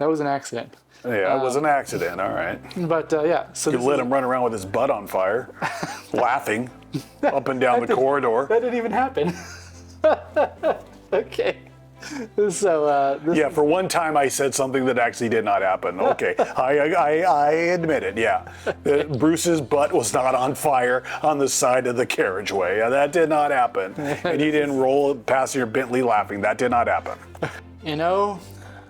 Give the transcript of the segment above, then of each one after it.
That was an accident. Yeah, it was an accident. All right. But yeah, so You let him run around with his butt on fire, laughing up and down the corridor. That didn't even happen. Okay. So Yeah, for one time I said something that actually did not happen. Okay, I admit it. Yeah, Bruce's butt was not on fire on the side of the carriageway. That did not happen. And you didn't roll past your Bentley laughing. That did not happen. You know,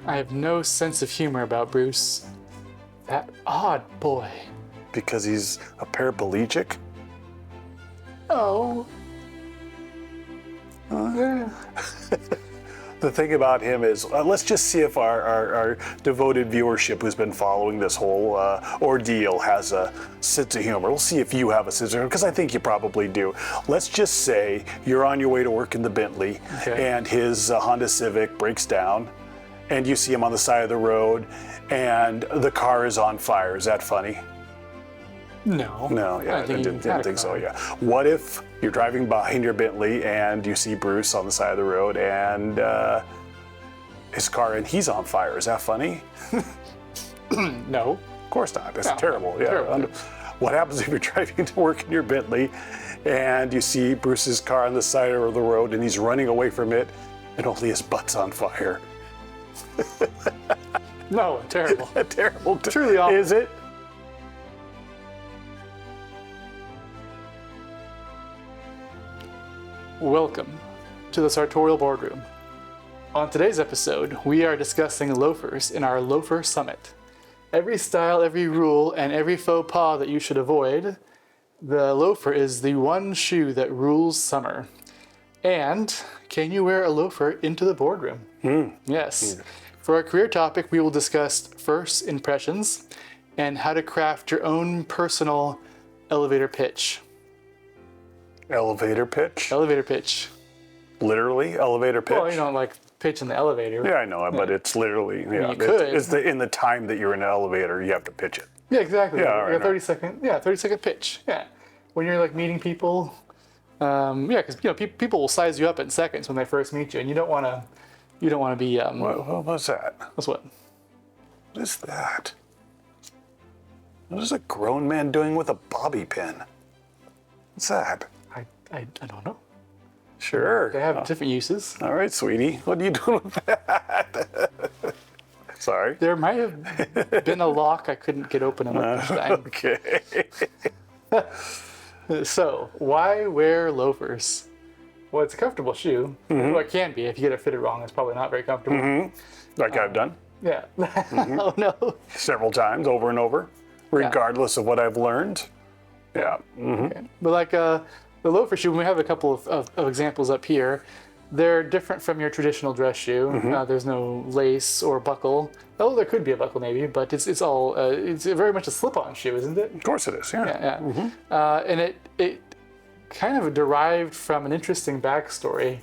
I have no sense of humor about Bruce. That odd boy. Because he's a paraplegic? Oh. The thing about him is, let's just see if our devoted viewership who's been following this whole ordeal has a sense of humor. We'll see if you have a sense of humor, because I think you probably do. Let's just say you're on your way to work in the Bentley, and his Honda Civic breaks down, and you see him on the side of the road, and the car is on fire. Is that funny? No. No, yeah, I didn't think so, yeah. What if you're driving by in your Bentley and you see Bruce on the side of the road and his car and he's on fire? Is that funny? No. Of course not. That's terrible. Yeah. Terrible. What happens if you're driving to work in your Bentley and you see Bruce's car on the side of the road and he's running away from it and only his butt's on fire? No, terrible. Terrible. Truly awful. Is it? Welcome to the Sartorial Boardroom. On today's episode, we are discussing loafers in our Loafer Summit. Every style, every rule, and every faux pas that you should avoid, the loafer is the one shoe that rules summer. And can you wear a loafer into the boardroom? Yes. For our career topic, we will discuss first impressions and how to craft your own personal elevator pitch. Elevator pitch? Elevator pitch. Literally, elevator pitch? Well, you don't like pitch in the elevator. Yeah, I know, but it's literally, you could. It's in the time that you're in an elevator, you have to pitch it. Yeah, exactly. Yeah, Like a 30-second pitch. Yeah. When you're like meeting people, because people will size you up in seconds when they first meet you, and you don't want to be. What was that? What's what? What is that? What is a grown man doing with a bobby pin? What's that? I don't know. Sure. They have different uses. All right, sweetie. What are you doing with that? Sorry. There might have been a lock I couldn't get open enough this time. Okay. So, why wear loafers? Well, it's a comfortable shoe. Well, it can be. If you get it fitted wrong, it's probably not very comfortable. Like I've done. Yeah. Oh, no. Several times, over and over, regardless of what I've learned. Yeah. Okay. But like the loafer shoe, we have a couple of examples up here. They're different from your traditional dress shoe. There's no lace or buckle. Oh, there could be a buckle maybe, but it's very much a slip-on shoe, isn't it? Of course it is, yeah. And it kind of derived from an interesting backstory.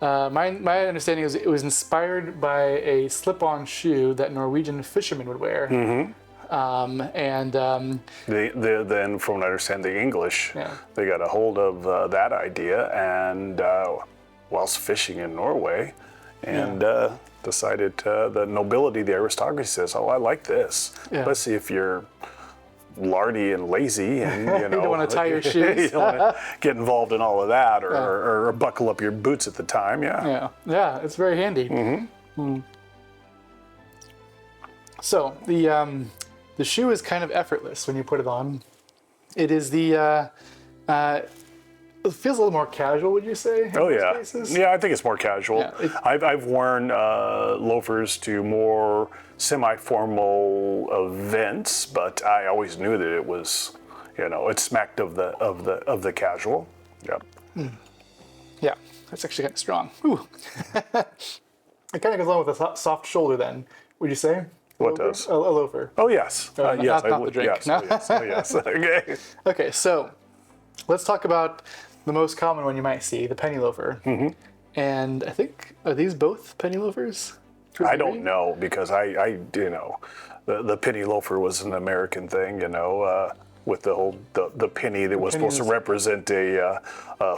My understanding is it was inspired by a slip-on shoe that Norwegian fishermen would wear. Then, from what I understand, the English, they got a hold of that idea and whilst fishing in Norway, and decided the nobility, the aristocracy says, "Oh, I like this. Let's see if you're lardy and lazy, and you don't want to tie your shoes. You don't want to get involved in all of that, or buckle up your boots at the time." Yeah, it's very handy. So the shoe is kind of effortless when you put it on. It is it feels a little more casual, would you say? Oh yeah, I think it's more casual. Yeah, I've worn loafers to more semi-formal events, but I always knew that it was, it smacked of the casual. Yep. Yeah, that's actually kind of strong. Ooh. It kind of goes along with a soft shoulder, then. Would you say? What does? A loafer. Oh yes, yes, not the drink. Yes, no? Yes. Okay. Okay, so let's talk about the most common one you might see, the penny loafer. And I think, are these both penny loafers? I don't know, because I the penny loafer was an American thing, with the whole the penny that was supposed to represent a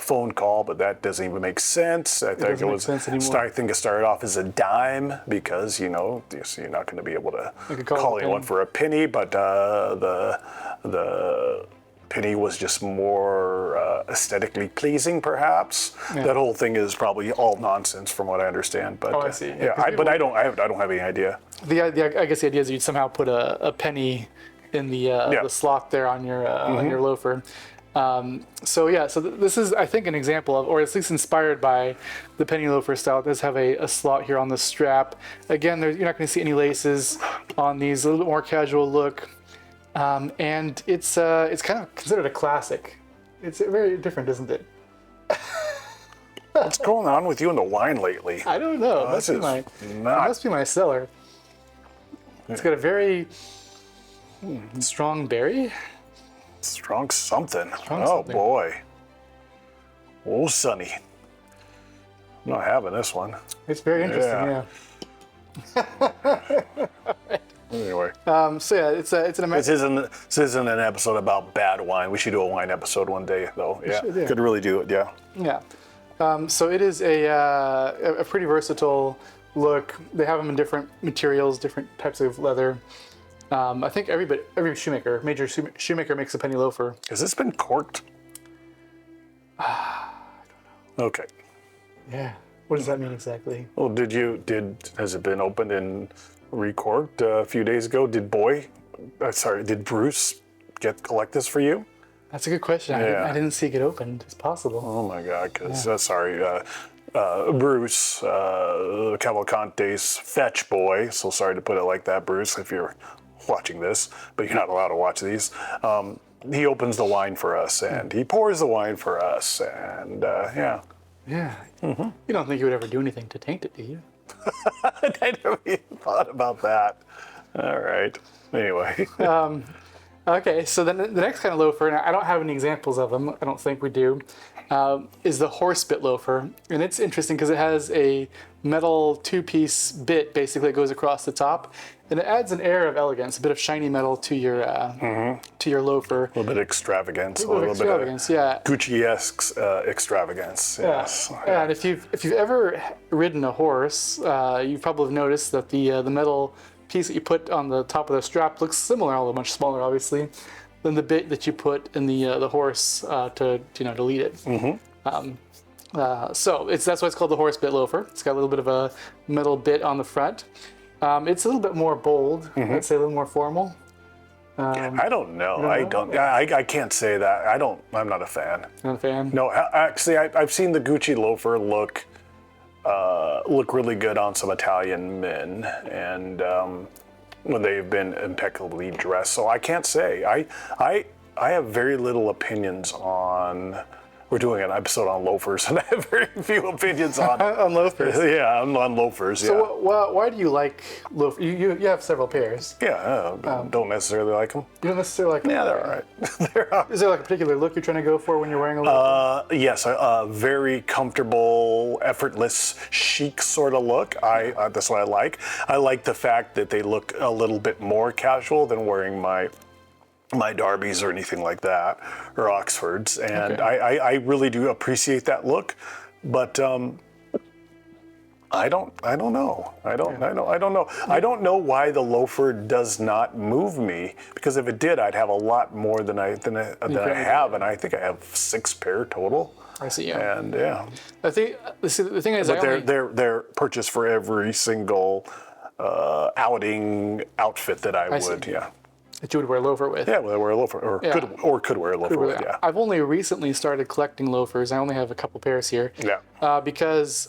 phone call, but that doesn't even make sense. I think I think it started off as a dime because you're not going to be able to call anyone for a penny, but the penny was just more aesthetically pleasing, perhaps. Yeah. That whole thing is probably all nonsense, from what I understand. But I see. But I don't have any idea. I guess the idea is you'd somehow put a penny in the slot there on your loafer. So this is, I think, an example of, or at least inspired by, the penny loafer style. It does have a slot here on the strap. Again, you're not going to see any laces on these. A little bit more casual look, and it's kind of considered a classic. It's very different, isn't it? What's going on with you and the wine lately? I don't know. It must be my cellar. It's got a very strong berry. Strong something. Something. Boy. Oh, Sonny. I'm not having this one. It's very interesting, yeah. Anyway. It's an American. This isn't an episode about bad wine. We should do a wine episode one day, though. Yeah. Could really do it, yeah. Yeah. So it is a pretty versatile look. They have them in different materials, different types of leather. I think every major shoemaker makes a penny loafer. Has this been corked? I don't know. Okay. Yeah. What does that mean exactly? Well, has it been opened and recorked a few days ago? Did Bruce collect this for you? That's a good question. Yeah. I didn't see it get opened. It's possible. Oh my God! Because Bruce Cavalcanti's fetch boy. So sorry to put it like that, Bruce, if you're watching this, but you're not allowed to watch these. He opens the wine for us, and he pours the wine for us, and yeah. Yeah. Mm-hmm. You don't think he would ever do anything to taint it, do you? I never even thought about that. All right. Anyway. Okay, so then the next kind of loafer, and I don't have any examples of them, I don't think we do, is the horse bit loafer. And it's interesting because it has a metal two-piece bit basically that goes across the top, and it adds an air of elegance, a bit of shiny metal to your loafer. A little bit of extravagance, a little bit of Gucci-esque extravagance. Yes. Yeah. And if you've ever ridden a horse, you probably have noticed that the metal piece that you put on the top of the strap looks similar, although much smaller, obviously, than the bit that you put in the horse to lead it. Mm-hmm. So that's why it's called the horse bit loafer. It's got a little bit of a metal bit on the front. It's a little bit more bold. Mm-hmm. I'd say a little more formal. I don't know. I can't say that. I'm not a fan. Not a fan? No, actually, I've seen the Gucci loafer look really good on some Italian men, and when they've been impeccably dressed. So I can't say. I have very little opinions on. We're doing an episode on loafers, and I have very few opinions on on loafers. Yeah, on loafers. Yeah. So why do you like loafers? You have several pairs. Yeah, don't necessarily like them. You don't necessarily like them? Yeah, they're all right. Is there like a particular look you're trying to go for when you're wearing a loafer? Yes, a very comfortable, effortless, chic sort of look. That's what I like. I like the fact that they look a little bit more casual than wearing my Darbys or anything like that, or Oxfords, and okay. I really do appreciate that look, but I don't know. I don't know. I don't know why the loafer does not move me, because if it did, I'd have a lot more than I have, and I think I have 6 pair total. I see. Yeah. And yeah. I think the thing is, but they're purchased for every single outing outfit that I would. Yeah. That you would wear a loafer with. Yeah, well, I wear a loafer, or could wear a loafer with. Yeah. I've only recently started collecting loafers. I only have a couple pairs here. Yeah. Because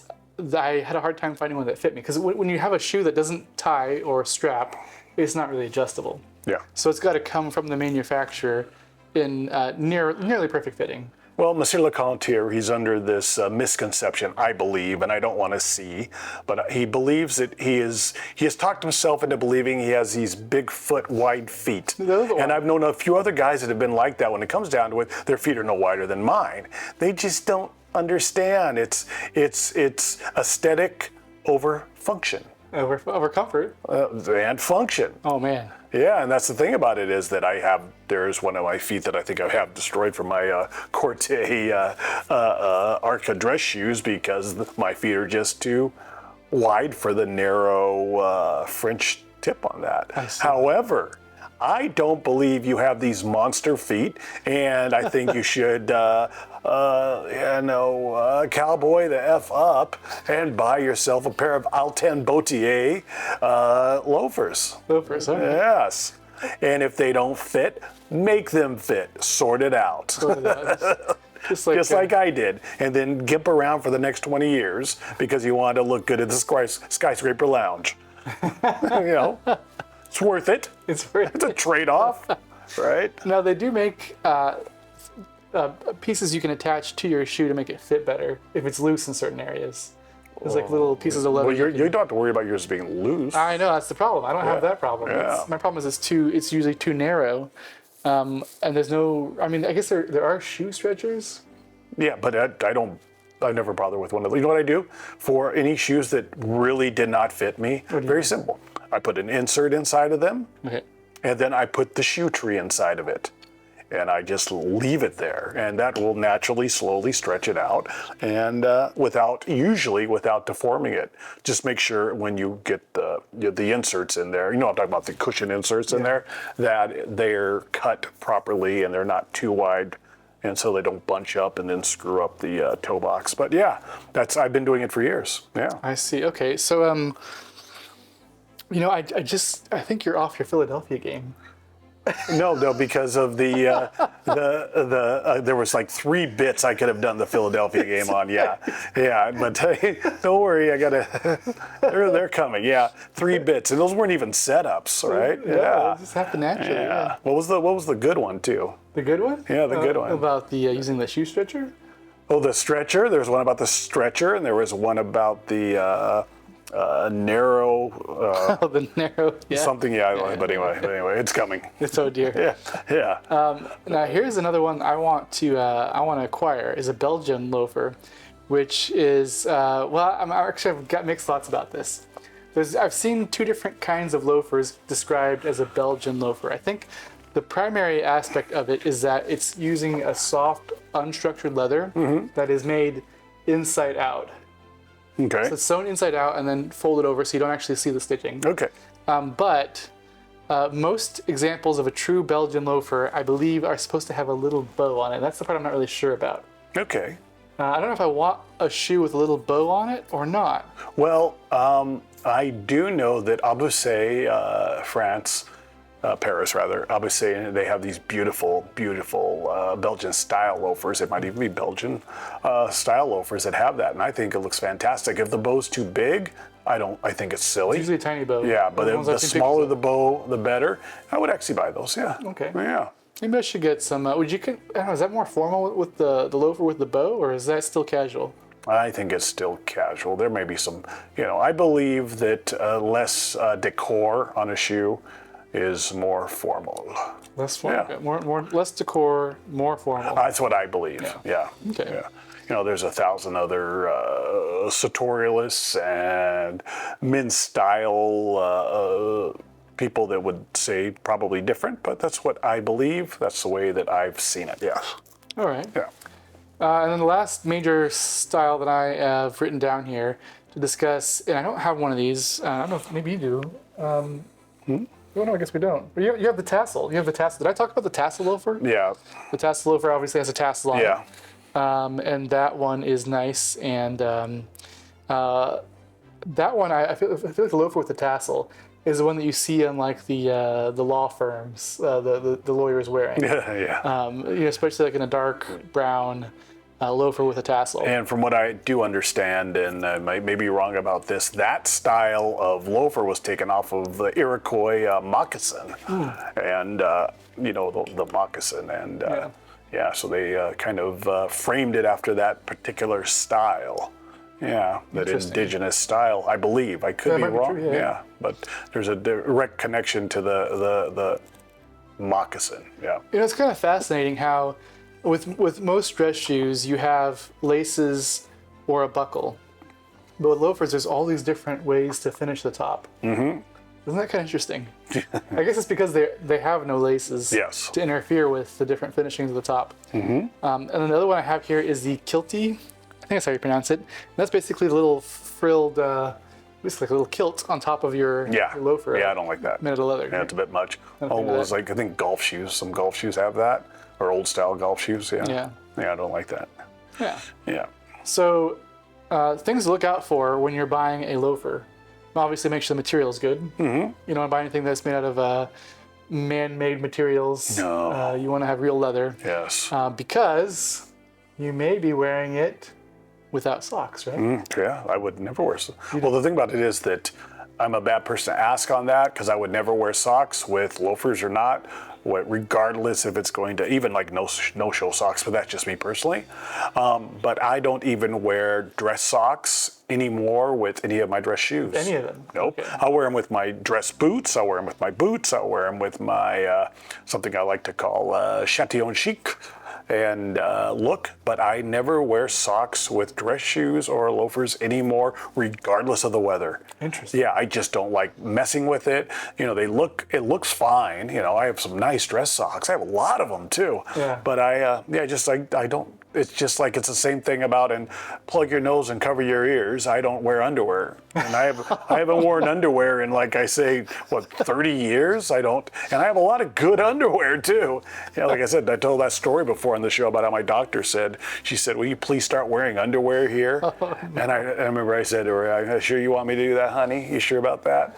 I had a hard time finding one that fit me. Because when you have a shoe that doesn't tie or strap, it's not really adjustable. Yeah. So it's got to come from the manufacturer in nearly perfect fitting. Well, Monsieur Lecomte here, he's under this misconception, I believe, and I don't want to see, but he believes that he has talked himself into believing he has these big foot wide feet. And I've known a few other guys that have been like that. When it comes down to it, their feet are no wider than mine. They just don't understand. It's aesthetic over function. over comfort. And function. Oh man. Yeah, and that's the thing about it is that there's one of my feet that I think I have destroyed from my Corte Arca dress shoes because my feet are just too wide for the narrow French tip on that. However, I don't believe you have these monster feet, and I think you should, cowboy the F up and buy yourself a pair of Alten Bautier loafers. Loafers, huh? Yes. And if they don't fit, make them fit. Sort it out. Just like I did. And then gimp around for the next 20 years because you want to look good at the skyscraper lounge. It's worth it. It's a trade-off, right? Now they do make pieces you can attach to your shoe to make it fit better if it's loose in certain areas. There's like little pieces of leather. Well, you don't have to worry about yours being loose. I know, that's the problem. I don't have that problem. Yeah. My problem is it's usually too narrow. And there's no, I mean, I guess there are shoe stretchers. Yeah, but I never bother with one of those. You know what I do? For any shoes that really did not fit me, very simple. I put an insert inside of them, and then I put the shoe tree inside of it. And I just leave it there, and that will naturally, slowly stretch it out, and usually without deforming it. Just make sure when you get the inserts in there, I'm talking about the cushion inserts in there, that they're cut properly and they're not too wide, and so they don't bunch up and then screw up the toe box. But yeah, I've been doing it for years. Yeah. I see. Okay, so I think you're off your Philadelphia game. No, because of there was like 3 bits I could have done the Philadelphia game on. Yeah, but don't worry, they're coming. Yeah, 3 bits, and those weren't even setups, right? Yeah, it just happened naturally. Yeah. What was the good one too? The good one? Yeah, the good one. About the using the shoe stretcher? Oh, the stretcher. There was one about the stretcher, and there was one about the narrow. The narrow. Yeah. Something. Yeah. But anyway, it's coming. It's oh dear. Yeah. Now here's another one I want to acquire is a Belgian loafer, which is I've got mixed thoughts about this. I've seen 2 different kinds of loafers described as a Belgian loafer. I think the primary aspect of it is that it's using a soft, unstructured leather that is made inside out. Okay. So it's sewn inside out and then folded over so you don't actually see the stitching. Okay. But most examples of a true Belgian loafer, I believe, are supposed to have a little bow on it. That's the part I'm not really sure about. Okay. I don't know if I want a shoe with a little bow on it or not. Well, I do know that Abusé, France, Paris rather, Abusé, they have these beautiful, beautiful Belgian style loafers. It might even be Belgian style loafers that have that, and I think it looks fantastic. If the bow's too big, I think it's silly. It's usually a tiny bow. Yeah, but if the smaller the bow, the better. I would actually buy those. Yeah. Okay. Yeah. Maybe I should get some. I don't know, is that more formal with the loafer with the bow, or is that still casual? I think it's still casual. There may be some. I believe that less decor on a shoe is more formal. Less formal. Less decor, more formal. That's what I believe. Yeah. Okay. Yeah. There's 1,000 other sartorialists and men's style people that would say probably different, but that's what I believe. That's the way that I've seen it. Yeah. All right. Yeah. And then the last major style that I have written down here to discuss, and I don't have one of these. I don't know if maybe you do. Oh no, I guess we don't. But you have the tassel. You have the tassel. Did I talk about the tassel loafer? Yeah. The tassel loafer obviously has a tassel on it. Yeah. And that one is nice. And that one, I feel like the loafer with the tassel is the one that you see on like the law firms, the lawyers wearing. Yeah. Especially like in a dark brown loafer with a tassel. And from what I do understand, and I may be wrong about this, that style of loafer was taken off of the Iroquois moccasin, and the moccasin, and so they kind of framed it after that particular style. Yeah, that indigenous style, I believe. I could be wrong. True, yeah. But there's a direct connection to the moccasin. Yeah. It's kind of fascinating how with most dress shoes you have laces or a buckle. But with loafers, there's all these different ways to finish the top. Mm-hmm. Isn't that kind of interesting? I guess it's because they have no laces to interfere with the different finishings of the top. Mm-hmm. And another one I have here is the kilty. I think that's how you pronounce it. And that's basically the little frilled, basically like a little kilt on top of your loafer. Yeah, I don't like that. Made out of leather. Yeah, it's a bit much. Almost like, I think golf shoes. Some golf shoes have that. Or old style golf shoes, Yeah, I don't like that. Yeah. Yeah. So, things to look out for when you're buying a loafer. Obviously, make sure the material is good. Mm-hmm. You don't want to buy anything that's made out of man-made materials. No. You want to have real leather. Yes. Because you may be wearing it without socks, right? Yeah, I would never wear socks. Well, the thing about it is that I'm a bad person to ask on that because I would never wear socks with loafers or not, regardless if it's going to, even like no-show socks, but that's just me personally. But I don't even wear dress socks anymore with any of my dress shoes. Any of them? Nope. Okay. I'll wear them with my dress boots. I'll wear them with my boots. I'll wear them with my, something I like to call châtillon chic and look, but I never wear socks with dress shoes or loafers anymore, regardless of the weather. Interesting. Yeah, I just don't like messing with it. You know, it looks fine. You know, I have some nice dress socks. I have a lot of them too. Yeah. But I don't. It's just like it's the same thing about and plug your nose and cover your ears. I don't wear underwear, and I haven't worn underwear in, like I say, 30 years. I don't, and I have a lot of good underwear too. Yeah, like I said, I told that story before on the show about how my doctor said, she said, "Will you please start wearing underwear here?" And I remember I said to her, "Are you sure you want me to do that, honey? You sure about that?"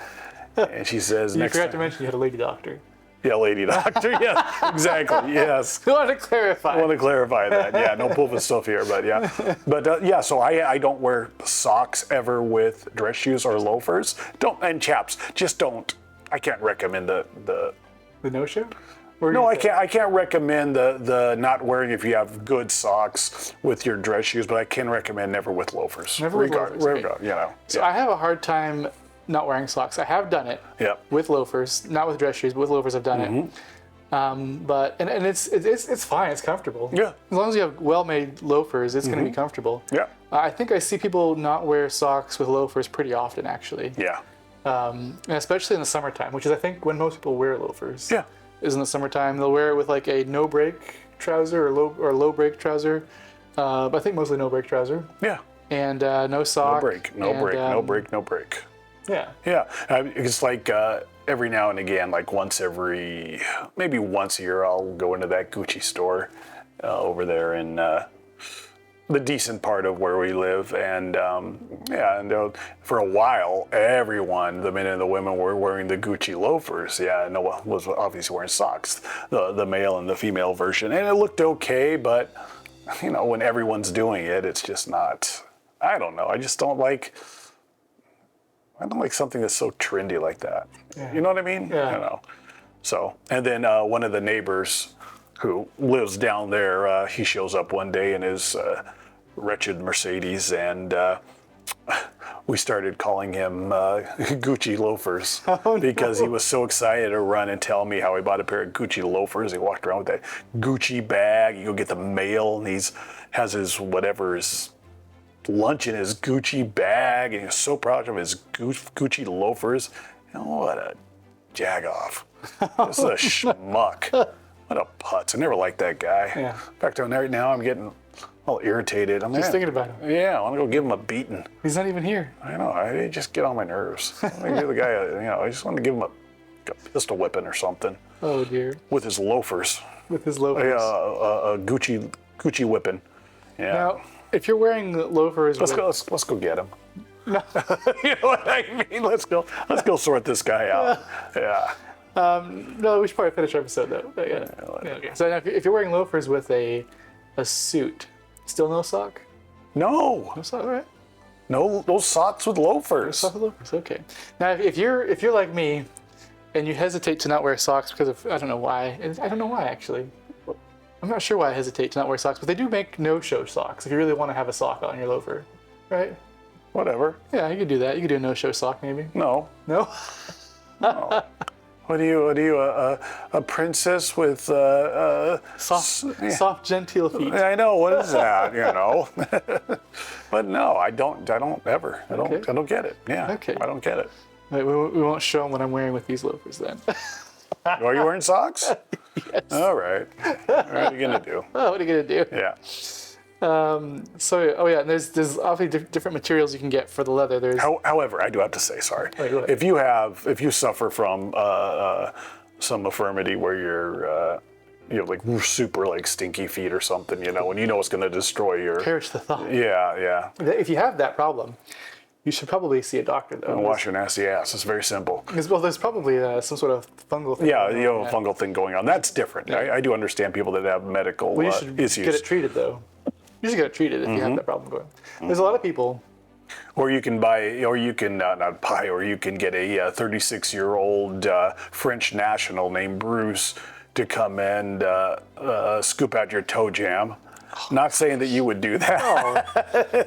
And she says, You forgot to mention you had a lady doctor. Yeah, lady doctor. Yeah, exactly. Yes. I want to clarify. I want to clarify that. Yeah, no pulpit stuff here, but yeah. But yeah, so I don't wear socks ever with dress shoes or loafers. And chaps, just don't. I can't recommend the no-show? No, I can't recommend the not wearing if you have good socks with your dress shoes, but I can recommend never with loafers. Never with loafers. Okay. You know. So I have a hard time not wearing socks. I have done it with loafers, not with dress shoes, but with loafers I've done it. But it's fine. It's comfortable. Yeah. As long as you have well-made loafers, it's going to be comfortable. Yeah. I think I see people not wear socks with loafers pretty often, actually. Yeah. And especially in the summertime, which is I think when most people wear loafers. Yeah. Is in the summertime. They'll wear it with like a no-break trouser or low-break trouser. But I think mostly no-break trouser. Yeah. And no sock. No break. Yeah. Yeah. It's like every now and again, like maybe once a year, I'll go into that Gucci store over there in the decent part of where we live. And for a while, everyone, the men and the women, were wearing the Gucci loafers. Yeah, no one was obviously wearing socks, the male and the female version. And it looked okay, but, you know, when everyone's doing it, it's just not, I don't know. I don't like something that's so trendy like that. Yeah. You know what I mean? Yeah. You know. So, and then one of the neighbors who lives down there, he shows up one day in his wretched Mercedes, and we started calling him Gucci loafers because he was so excited to run and tell me how he bought a pair of Gucci loafers. He walked around with that Gucci bag. You go get the mail, and has his lunch in his Gucci bag, and he was so proud of his Gucci loafers. You know, what a jagoff. This is a schmuck. What a putz. I never liked that guy. Yeah. In fact, right now I'm getting all irritated. I'm just thinking about him. Yeah, I want to go give him a beating. He's not even here. I know. I just get on my nerves. I give the guy, I just want to give him a pistol whipping or something. Oh, dear. With his loafers. With his loafers. A Gucci whipping. Yeah. Now, if you're wearing loafers, let's go get him. No. You know what I mean? Let's go sort this guy out. Yeah. No, we should probably finish our episode though. Yeah, okay. So now if you're wearing loafers with a suit, still no sock? No. No sock, all right. No socks with loafers. No socks with loafers. Okay. Now if you're like me, and you hesitate to not wear socks because of I don't know why. I don't know why actually. I'm not sure why I hesitate to not wear socks, but they do make no-show socks if you really want to have a sock on your loafer, right? Whatever. Yeah, you could do that. You could do a no-show sock maybe. No. No? No. What are you, a princess with soft, genteel feet. I know, what is that, you know? But no, I don't ever. I don't get it. Yeah, Okay. I don't get it. Right, we won't show them what I'm wearing with these loafers then. Are you wearing socks? Yes. All right. What are you gonna do? Oh, what are you gonna do? Yeah. So, and there's obviously different materials you can get for the leather. There's However, I do have to say, sorry. Oh, go ahead. If you suffer from some infirmity where you have like super like stinky feet or something, you know, and you know it's going to destroy your. perish the thought. Yeah. If you have that problem, you should probably see a doctor though. And wash your nasty ass. It's very simple. Well, there's probably some sort of fungal thing. Yeah, you have a fungal thing going on. That's different. I do understand people that have medical Well, you should issues. get it treated though. You should get it treated if you have that problem going. There's a lot of people. Or you can buy, or you can not buy, or you can get a 36-year-old French national named Bruce to come and scoop out your toe jam. Not saying that you would do that. Oh,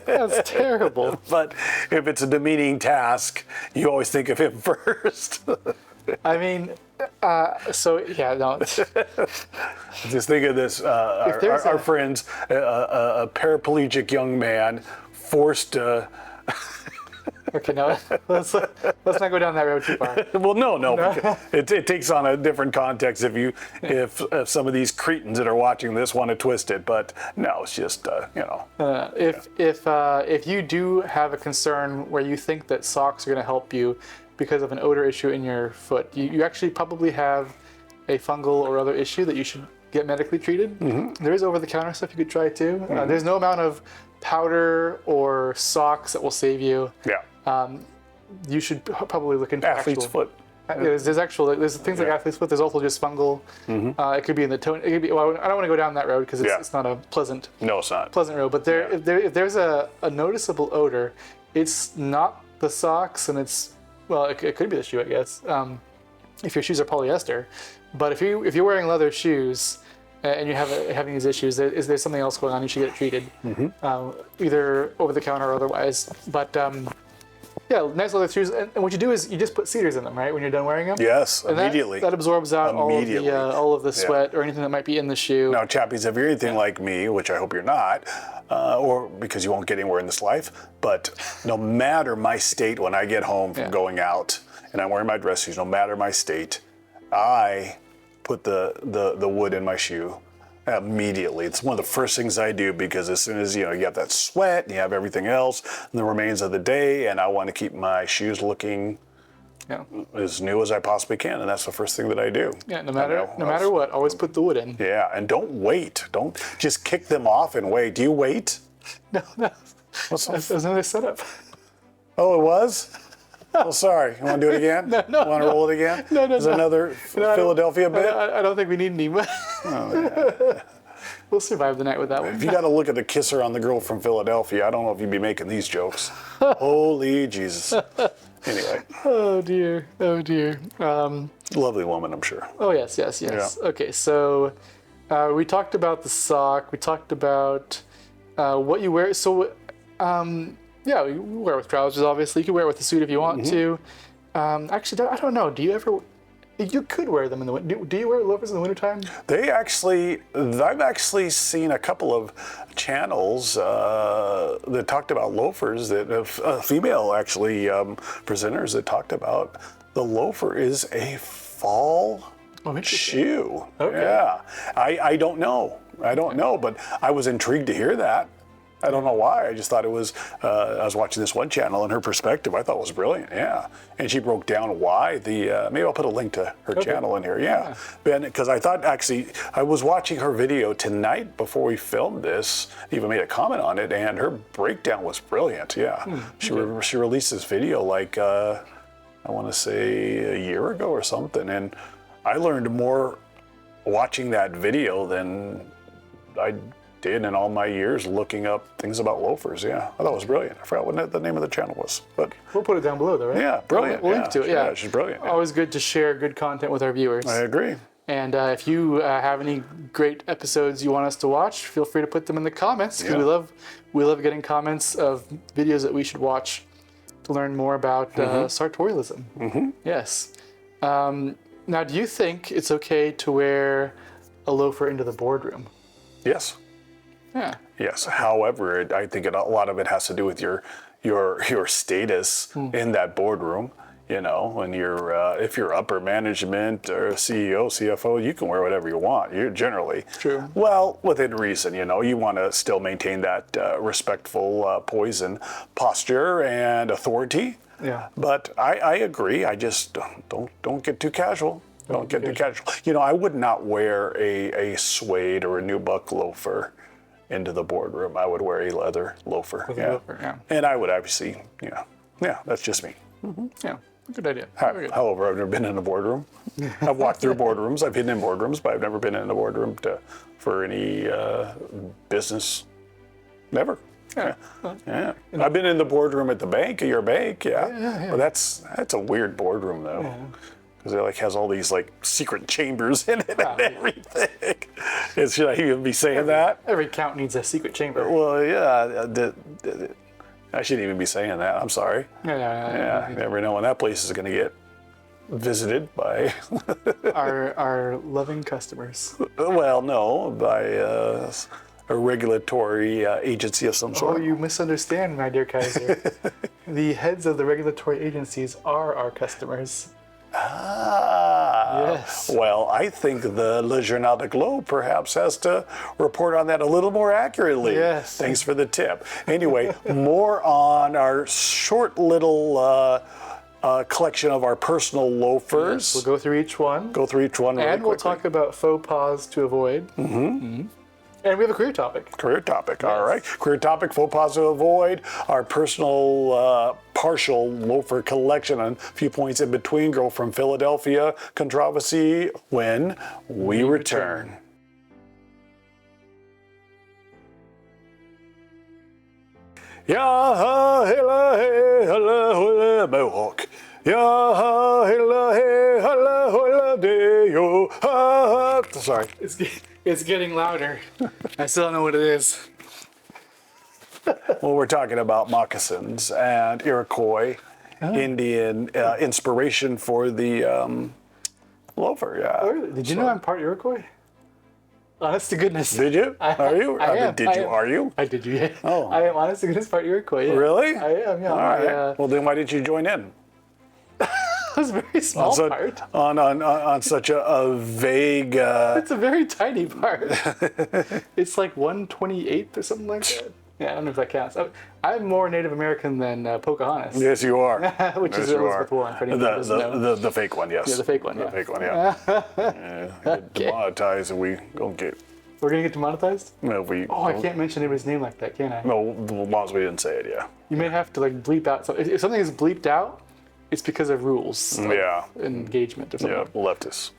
that's terrible. But if it's a demeaning task, you always think of him first. I mean, so yeah, no. Just think of this: our friends, a paraplegic young man, forced to. Okay, no, let's not go down that road too far. Well, no. Because it takes on a different context if some of these cretins that are watching this want to twist it. But no, it's just you know. If you do have a concern where you think that socks are going to help you because of an odor issue in your foot, you actually probably have a fungal or other issue that you should get medically treated. There is over-the-counter stuff you could try too. There's no amount of powder or socks that will save you. Yeah. You should probably look into Athlete's foot. There's things like athlete's foot. There's also just fungal. It could be in the toe. It could be. Well, I don't want to go down that road because it's not a pleasant. No, it's not. Pleasant road. But if there's a noticeable odor, it's not the socks, and it's it could be the shoe, I guess. If your shoes are polyester, but if you're wearing leather shoes and you having these issues, there's something else going on. You should get it treated, either over the counter or otherwise. But yeah, nice leather shoes. And what you do is you just put cedars in them, right? When you're done wearing them. Yes, and immediately. That absorbs out all of the sweat or anything that might be in the shoe. Now, chappies, if you're anything like me, which I hope you're not, or because you won't get anywhere in this life, but no matter my state when I get home from going out and I'm wearing my dress shoes, no matter my state, I put the wood in my shoe immediately. It's one of the first things I do because as soon as you have that sweat and you have everything else and the remains of the day, and I want to keep my shoes looking as new as I possibly can, and that's the first thing that I do. Yeah, no matter what, always put the wood in. Yeah, and don't wait. Don't just kick them off and wait. Do you wait? No. That's another setup. Oh, it was? Oh, sorry. You want to do it again? No. Want to roll it again? No. There's another Philadelphia bit? I don't think we need any. We'll survive the night with that one. If you got to look at the kisser on the girl from Philadelphia, I don't know if you'd be making these jokes. Holy Jesus. Anyway. Oh dear. Lovely woman, I'm sure. Oh yes. Yeah. Okay, so we talked about the sock. We talked about what you wear. So yeah, you wear it with trousers, obviously. You can wear it with a suit if you want to. Actually, I don't know. Do you ever... You could wear them in the winter. Do you wear loafers in the wintertime? I've actually seen a couple of channels that talked about loafers, that female actually presenters that talked about the loafer is a fall shoe. Okay. Yeah, I don't know, but I was intrigued to hear that. I don't know why. I just thought it was, I was watching this one channel and her perspective I thought was brilliant, yeah. And she broke down why maybe I'll put a link to her channel in here, yeah. Because I thought actually, I was watching her video tonight before we filmed this, even made a comment on it, and her breakdown was brilliant, yeah. She released this video like, I want to say a year ago or something, and I learned more watching that video than I did in all my years looking up things about loafers. Yeah, I thought it was brilliant. I forgot what the name of the channel was, but we'll put it down below, though, right? Yeah, brilliant. We'll link to it. Yeah, she's brilliant. Yeah. Always good to share good content with our viewers. I agree. And if you have any great episodes you want us to watch, feel free to put them in the comments, because we love getting comments of videos that we should watch to learn more about sartorialism. Yes. Now, do you think it's okay to wear a loafer into the boardroom? Yes. Yeah. Yes. However, I think a lot of it has to do with your status in that boardroom. You know, when if you're upper management or CEO, CFO, you can wear whatever you want. You're generally True. well within reason. You know, you want to still maintain that respectful poise and posture and authority. Yeah. But I agree. I just don't get too casual. Don't get too casual. You know, I would not wear a suede or a nubuck loafer into the boardroom. I would wear a leather loafer. With a loafer, yeah. And I would obviously, yeah, that's just me. Yeah. Good idea. However, I've never been in a boardroom. I've walked through boardrooms. I've been in boardrooms, but I've never been in a boardroom for any business. Never. Yeah. Yeah. I've been in the boardroom at the bank, at your bank. Yeah. But that's a weird boardroom though, because it like has all these like secret chambers in it and everything. Should I even be saying that? Every count needs a secret chamber. Well, yeah. I shouldn't even be saying that. I'm sorry. Yeah. You never know when that place is going to get visited by our loving customers. Well, no, by a regulatory agency of some sort. Oh, you misunderstand, my dear Kaiser. The heads of the regulatory agencies are our customers. Yes. Well, I think the Le Journal de Globe perhaps has to report on that a little more accurately. Yes. Thanks for the tip. Anyway, more on our short little collection of our personal loafers. Yes, we'll go through each one. Really we'll talk about faux pas to avoid. And we have a career topic. All right. Career topic, faux pas to avoid. Our personal partial loafer collection and a few points in between. Girl from Philadelphia controversy when we return. Ya hilla hey hilla hilla Mohawk. Ya hilla hey hilla hilla deo. Sorry. It's getting louder. I still don't know what it is. Well, we're talking about moccasins and Iroquois Indian inspiration for the loafer. Yeah. Oh, really? Did you know I'm part Iroquois? Honest to goodness. Did you? Are you? I am. Are you? I did you? Yeah. Oh. I am honest to goodness part Iroquois. Yeah. Really? I am. Yeah. All right. Well, then why didn't you join in? It was a very small part. On such a vague. It's a very tiny part. It's like 1/28th or something like that. Yeah, I don't know if that counts. I'm more Native American than Pocahontas. Yes, you are. Which is Elizabeth Warren. For anyone who doesn't know. The fake one, yes. Yeah, the fake one. The fake one, yeah. Get demonetized and we don't get. We're gonna get demonetized? No, we. Oh, I can't mention anybody's name like that, can I? No, as long as we didn't say it, yeah. You may have to like bleep out. So if something is bleeped out, it's because of rules. Like engagement or something. Yeah, leftists.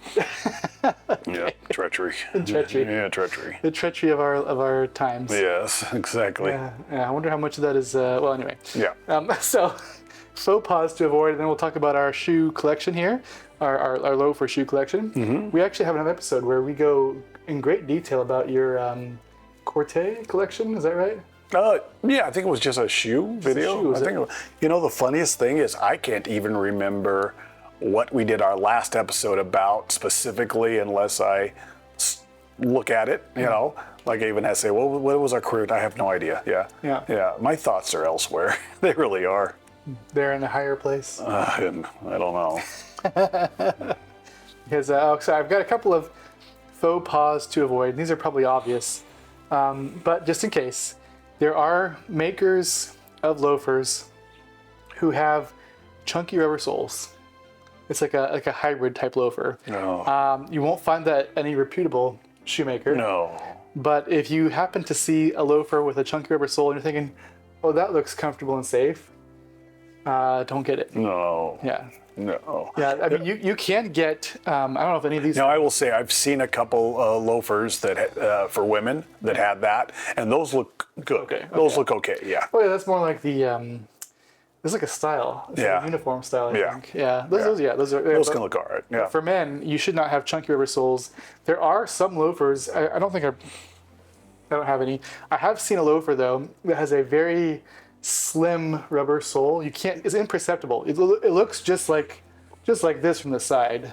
Yeah, treachery. Treachery. Yeah, treachery. The treachery of our times. Yes, exactly. Yeah. I wonder how much of that is. Well, anyway. Yeah. So, faux pas to avoid, and then we'll talk about our shoe collection here, our loafer shoe collection. We actually have an episode where we go in great detail about your Corte collection. Is that right? Yeah, I think it was just a shoe video. I think the funniest thing is I can't even remember what we did our last episode about specifically unless I look at it, like I even had to say, well, what was our career? I have no idea. Yeah. My thoughts are elsewhere. They really are. They're in a higher place. I don't know. Because so I've got a couple of faux pas to avoid. These are probably obvious, but just in case. There are makers of loafers who have chunky rubber soles. It's like a hybrid type loafer. No. You won't find that at any reputable shoemaker. No. But if you happen to see a loafer with a chunky rubber sole and you're thinking, oh, that looks comfortable and safe, don't get it. No. Yeah. No. Yeah, I mean, you can get, I don't know if any of these... Now, I will say I've seen a couple loafers that for women that had that, and those look good. Okay. Those look okay, yeah. Oh, yeah, that's more like the... It's like a style. It's like a uniform style, I think. Yeah. Those can look all right, yeah. For men, you should not have chunky rubber soles. There are some loafers, I don't think I don't have any. I have seen a loafer, though, that has a very slim rubber sole. It's imperceptible. It looks just like this from the side.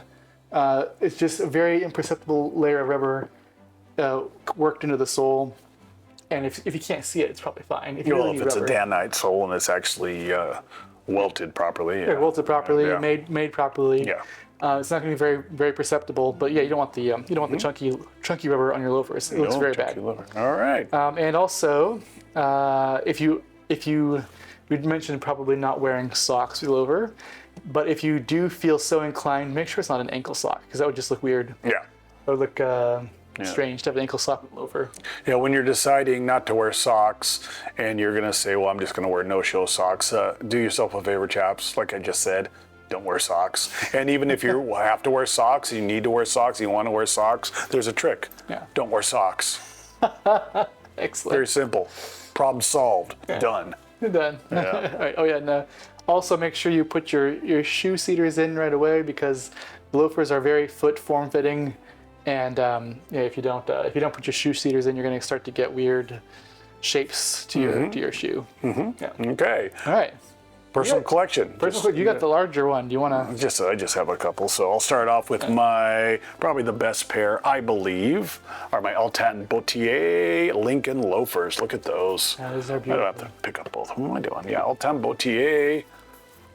It's just a very imperceptible layer of rubber worked into the sole. And if you can't see it, it's probably fine. If you Well, really if need it's rubber, a Danite sole and it's actually welted properly. yeah, welted properly, Yeah. made properly. Yeah. It's not going to be very, very perceptible, but yeah, you don't want the chunky rubber on your loafers. It looks very bad. All right. And also, if you we'd mentioned probably not wearing socks with loafer, but if you do feel so inclined, make sure it's not an ankle sock because that would just look weird. Yeah. It would look strange to have an ankle sock with loafer. Yeah, when you're deciding not to wear socks and you're going to say, well, I'm just going to wear no-show socks, do yourself a favor, chaps. Like I just said, don't wear socks. And even if you have to wear socks, you need to wear socks, you want to wear socks, there's a trick. Yeah. Don't wear socks. Excellent. Very simple. Problem solved. Yeah. Done. You're done. Yeah. All right. Oh yeah. No. Also, make sure you put your shoe seaters in right away because loafers are very foot form-fitting, and yeah, if you don't put your shoe seaters in, you're going to start to get weird shapes to your shoe. Mm-hmm. Yeah. Okay. All right. Personal collection. You got the larger one. Do you want to? I just have a couple. So I'll start off with my, probably the best pair, I believe, are my Altan Boutier Lincoln loafers. Look at those. Yeah, those are I don't have beautiful. to pick up both. What am I doing? Yeah, Altan Boutier,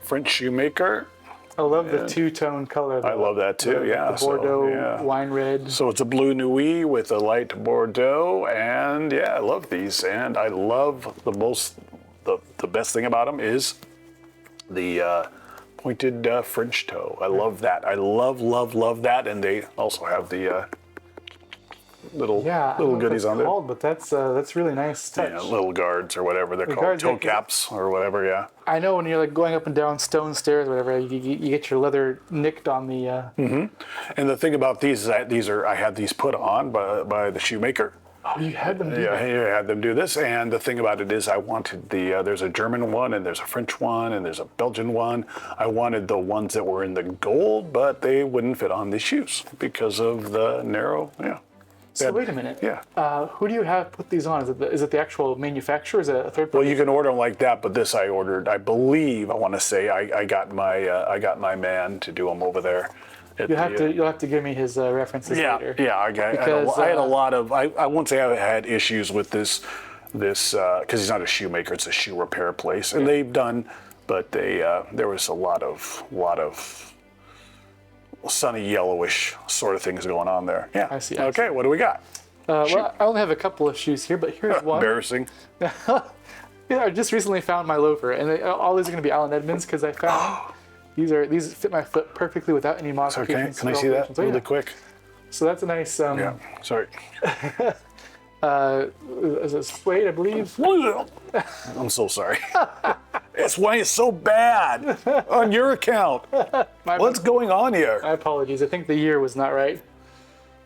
French shoemaker. I love the two-tone color. I love that too, yeah. The Bordeaux yeah. wine red. So it's a blue nuit with a light Bordeaux, and yeah, I love these. And I love the best thing about them is the pointed French toe. I love that. I love that. And they also have the little goodies on there. But that's really nice touch. Yeah, little guards or whatever they're called, guards, toe yeah, caps or whatever. Yeah. I know when you're like going up and down stone stairs, or whatever, you get your leather nicked on the. And the thing about these is that I had these put on by the shoemaker. Oh, you had them do Yeah, that. I had them do this, and the thing about it is I wanted there's a German one, and there's a French one, and there's a Belgian one. I wanted the ones that were in the gold, but they wouldn't fit on these shoes because of the narrow, So wait a minute. Yeah. Who do you have put these on? Is it the actual manufacturer? Is it a third party? Well, you can order them like that, but this I ordered, I believe, I want to say, I got my man to do them over there. You'll have to give me his references later. Yeah, Because, I had a lot of, I won't say I had issues with this, because he's not a shoemaker, it's a shoe repair place. And they've done, but there was a lot of sunny yellowish sort of things going on there. Yeah. I see. Okay, what do we got? Well, I only have a couple of shoes here, but here's one. Embarrassing. Yeah, I just recently found my loafer, and all these are going to be Allen Edmonds because I found these fit my foot perfectly without any modifications. Can I see that really quick? So that's a nice. Yeah. Sorry. Is it suede, I believe? I'm so sorry. It's why it's so bad on your account. What's going on here? My apologies. I think the year was not right.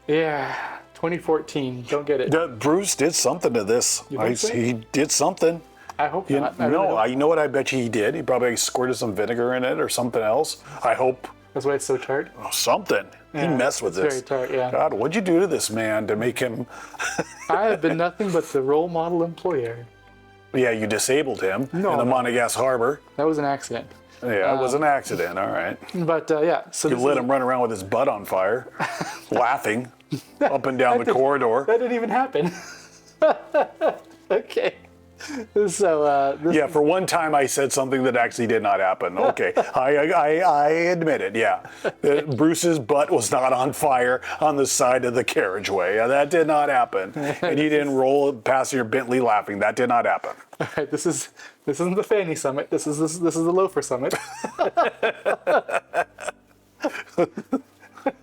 Yeah, 2014. Don't get it. Bruce did something to this. You think so? He did something. I hope not. I really No, don't. you know what I bet you he did? He probably squirted some vinegar in it or something else. I hope. That's why it's so tart. Something. He Yeah, messed with it's this. very tart, yeah. God, what'd you do to this man to make him... I have been nothing but the role model employer. Yeah, you disabled him in the no. Monegasque Harbor. That was an accident. Yeah, it was an accident, all right. But yeah, so You this let is- him run around with his butt on fire, laughing up and down the corridor. that didn't even happen. Okay. So this Yeah, for one time I said something that actually did not happen. Okay, I admit it, yeah. Bruce's butt was not on fire on the side of the carriageway. That did not happen. And you didn't roll past your Bentley laughing. That did not happen. all right, this isn't the Fanny Summit. This is the Loafer Summit.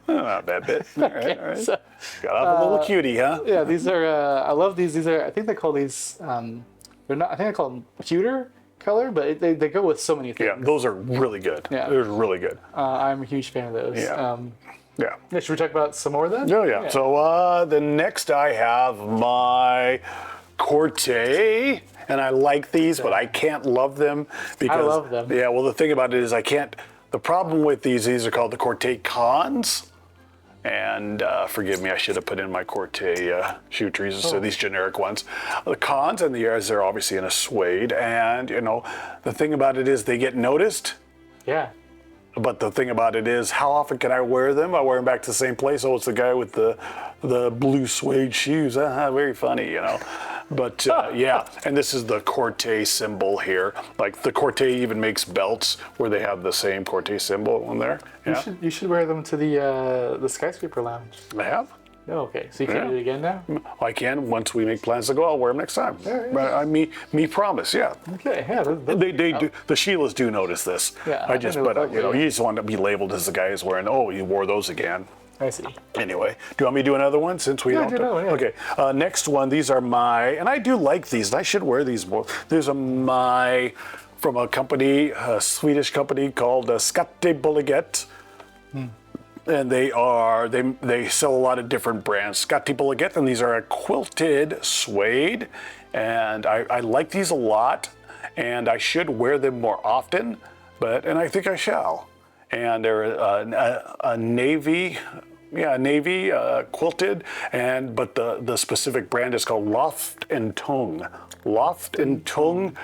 Not a bad bit. All right, all right. So, Got off a little cutie, huh? yeah, these are I love these. These are I think they call these they're not I think they call them pewter color, but they go with so many things. Yeah, those are really good. Yeah. They're really good. I'm a huge fan of those. Yeah. Yeah. Yeah, should we talk about some more then? Oh, yeah. So the next I have my Corte, and I like these, but I can't love them because love them. Yeah. Well, the thing about it is I can't. The problem with these are called the Corte Cons. And forgive me, I should have put in my Corte shoe trees instead of these generic ones. The Cons and the Airs, they're obviously in a suede, and you know the thing about it is they get noticed. Yeah. But the thing about it is, how often can I wear them? I wear them back to the same place. Oh, it's the guy with the blue suede shoes. Very funny, you know. But yeah, and this is the Corte symbol here. Like the Corte even makes belts where they have the same Corte symbol on there. Yeah. You should wear them to the skyscraper lounge. I have. Oh, okay, so you can do it again now? I can. Once we make plans to go, I'll wear them next time. Yeah. Me promise, yeah. Okay, yeah. They do. The Sheilas do notice this. Yeah, I just, but you know, you just want to be labeled as the guy who's wearing. Oh, you wore those again. I see. Anyway, do you want me to do another one since we don't? Do another one, yeah. Okay. Next one. These are my, and I do like these. And I should wear these more. These are my from a company, a Swedish company called Skattebolaget. And they sell a lot of different brands. Skattebolaget, and these are a quilted suede, and I like these a lot, and I should wear them more often, and I think I shall. And they're a navy quilted, but the specific brand is called Loft and Tung. Loft and Tung,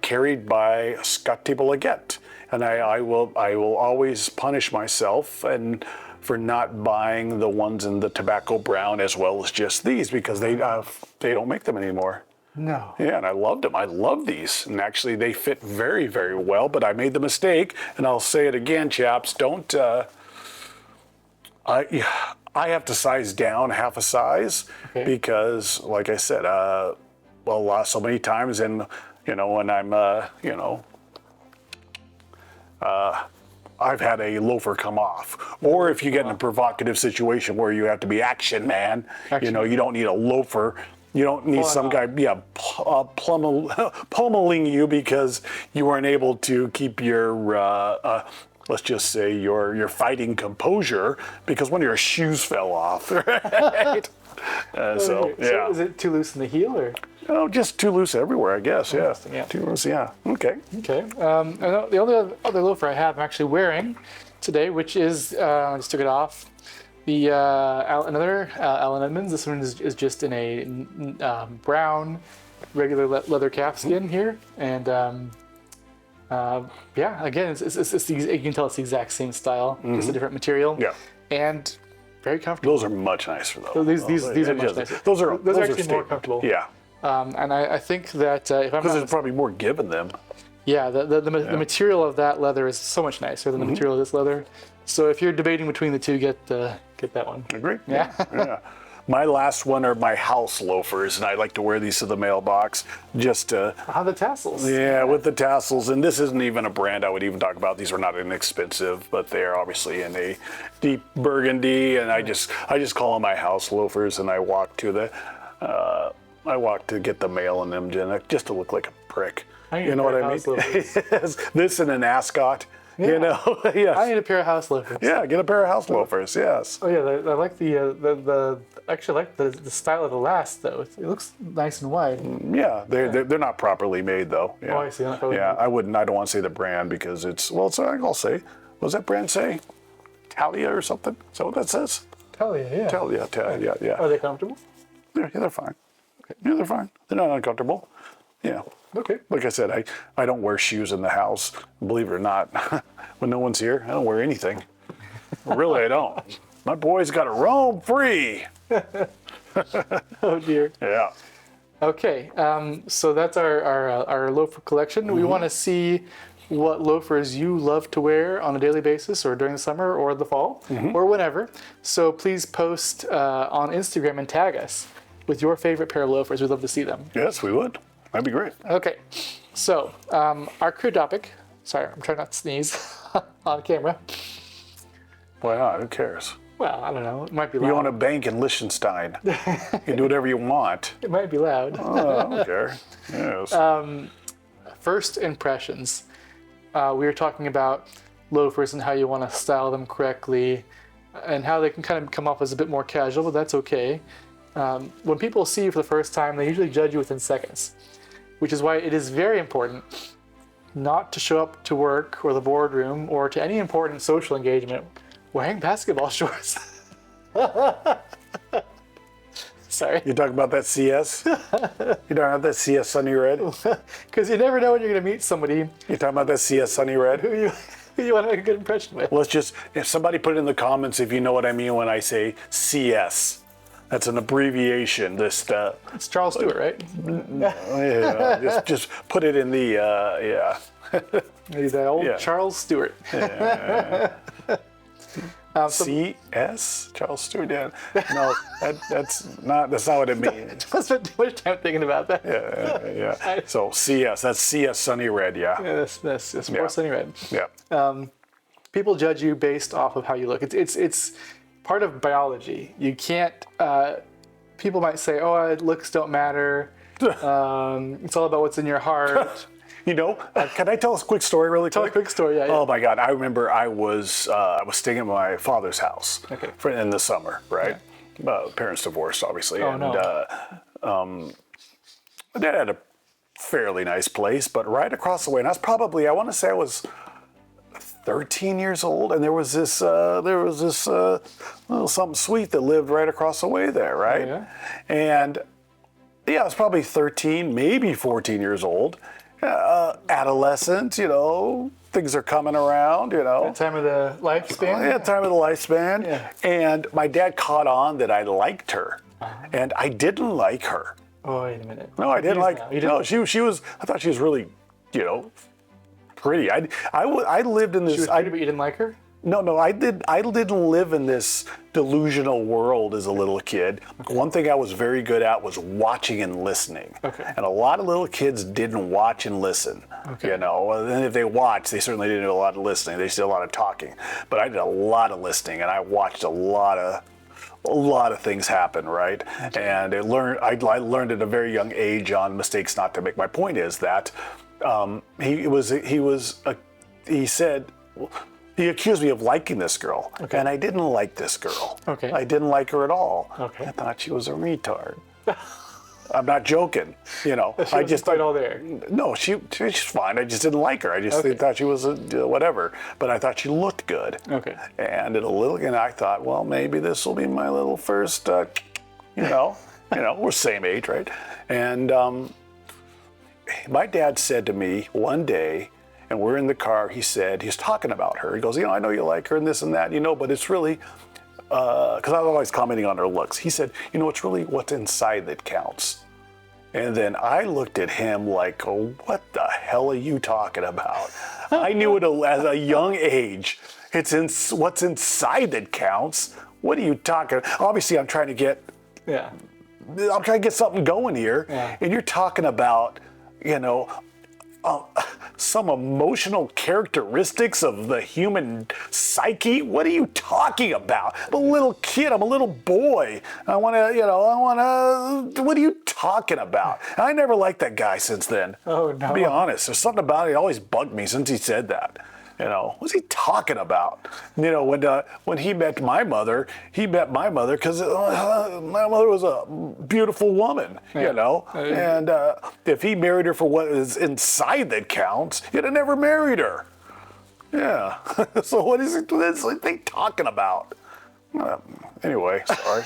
carried by Skattebolaget. And I will always punish myself and for not buying the ones in the tobacco brown as well as just these, because they don't make them anymore. No. Yeah, and I loved them. I love these, and actually they fit very, very well. But I made the mistake, and I'll say it again, chaps. Don't. I have to size down half a size because, like I said, so many times, and you know, when I'm, I've had a loafer come off. Or if you get in a provocative situation where you have to be action man, you know, you don't need a loafer. You don't need some guy, pummeling you because you weren't able to keep your, let's just say, your fighting composure because one of your shoes fell off, right? So is it too loose in the heel, or? Oh, just too loose everywhere, I guess. Yeah. Yeah. Too loose. Yeah. Okay. Okay. The only other loafer I have, I'm actually wearing today, which is I just took it off. The another Allen Edmonds. This one is just in a brown, regular leather calfskin here, and yeah. Again, it's you can tell it's the exact same style, just a different material. Yeah. And very comfortable. Those are much nicer though. So these are much nicer. Those are actually more comfortable. Yeah. And I think that if I'm because there's probably more give in them. Yeah, the material of that leather is so much nicer than the material of this leather. So if you're debating between the two, get that one. Agree. Yeah. Yeah. My last one are my house loafers, and I like to wear these to the mailbox just to. The tassels. Yeah, with the tassels, and this isn't even a brand I would even talk about. These are not inexpensive, but they are obviously in a deep burgundy, and I just call them my house loafers, and I walk to get the mail in them, just to look like a prick. You know what I mean? This and an ascot. Yeah. You know, yes. I need a pair of house loafers. Yeah, get a pair of house loafers. Yes. Oh yeah, I like the actually like the style of the last though. It looks nice and wide. Yeah, they're not properly made though. Yeah. Oh, I see. I don't want to say the brand because I'll say. What does that brand say? Talia or something? Is that what that says? Talia, yeah. Talia, yeah. Are they comfortable? Yeah, they're fine. Okay. Yeah, they're fine. They're not uncomfortable. Yeah. Okay. Like I said, I don't wear shoes in the house. Believe it or not, when no one's here, I don't wear anything. Really, I don't. My boy's got to roam free. Oh dear. Yeah. Okay. So that's our loafer collection. We want to see what loafers you love to wear on a daily basis, or during the summer, or the fall, or whenever. So please post on Instagram and tag us with your favorite pair of loafers. We'd love to see them. Yes, we would. That'd be great. Okay, so our career topic. Sorry, I'm trying not to sneeze on camera. Well, who cares? Well, I don't know. It might be loud. You own a bank in Liechtenstein. You can do whatever you want. It might be loud. Oh, I don't care. Yes. First impressions. We were talking about loafers and how you want to style them correctly, and how they can kind of come off as a bit more casual, but that's okay. When people see you for the first time, they usually judge you within seconds, which is why it is very important not to show up to work or the boardroom or to any important social engagement wearing basketball shorts. Sorry. You talking about that CS? You talking about that CS Sunny Red? Because you never know when you're going to meet somebody. You talking about that CS Sunny Red? Who you want to make a good impression with. Let's just, if somebody put in the comments if you know what I mean when I say CS. That's an abbreviation. It's Charles Stewart, right? Yeah, just put it in the, yeah. He's that old Charles Stewart. CS? Charles Stewart, yeah. No, that's not what it means. I spent too much time thinking about that. Yeah. So CS, that's CS Sunny Red, yeah. Yeah, that's more Sunny Red. Yeah. People judge you based off of how you look. It's part of biology. You can't. People might say, "Oh, looks don't matter. It's all about what's in your heart." You know, can I tell a quick story really quick? Tell a quick story, yeah. Oh my God, I remember I was staying at my father's house in the summer, right? Parents divorced, obviously, Oh, no. my dad had a fairly nice place, but right across the way, and I was probably, I want to say I was 13 years old, and there was this little something sweet that lived right across the way there, right? Yeah. And yeah, I was probably 13, maybe 14 years old. Adolescent, you know, things are coming around, you know. Time of the lifespan? Yeah, time of the lifespan. Yeah. And my dad caught on that I liked her. And I didn't like her. Oh, wait a minute. No, I didn't like her. No, she was, I thought she was really, you know, pretty. I lived in this. She was pretty, but you didn't like her? No, I didn't live in this delusional world as a little kid. One thing I was very good at was watching and listening. Okay. And a lot of little kids didn't watch and listen. Okay. You know, and if they watched, they certainly didn't do a lot of listening. They did a lot of talking. But I did a lot of listening, and I watched a lot of things happen, right? And I learned at a very young age on mistakes not to make. My point is that he said. He accused me of liking this girl, and I didn't like this girl. Okay. I didn't like her at all. Okay. I thought she was a retard. I'm not joking. You know, I just quite all there. No, she's fine. I just didn't like her. I just thought she was whatever. But I thought she looked good. Okay. And I thought, well, maybe this will be my little first. We're same age, right? And my dad said to me one day. And we're in the car, he said, he's talking about her. He goes, you know, I know you like her and this and that, you know, but it's really, because I was always commenting on her looks. He said, you know, it's really what's inside that counts. And then I looked at him like, oh, what the hell are you talking about? I knew it at a young age. It's what's inside that counts. What are you talking? Obviously, I'm trying to get something going here. Yeah. And you're talking about, you know, some emotional characteristics of the human psyche? What are you talking about? I'm a little kid. I'm a little boy. what are you talking about? And I never liked that guy since then. Oh, no. To be honest, there's something about it that always bugged me since he said that. You know, what's he talking about? You know, when he met my mother because my mother was a beautiful woman, you know. And if he married her for what is inside that counts, he'd have never married her. Yeah. So what is he talking about? Anyway, sorry.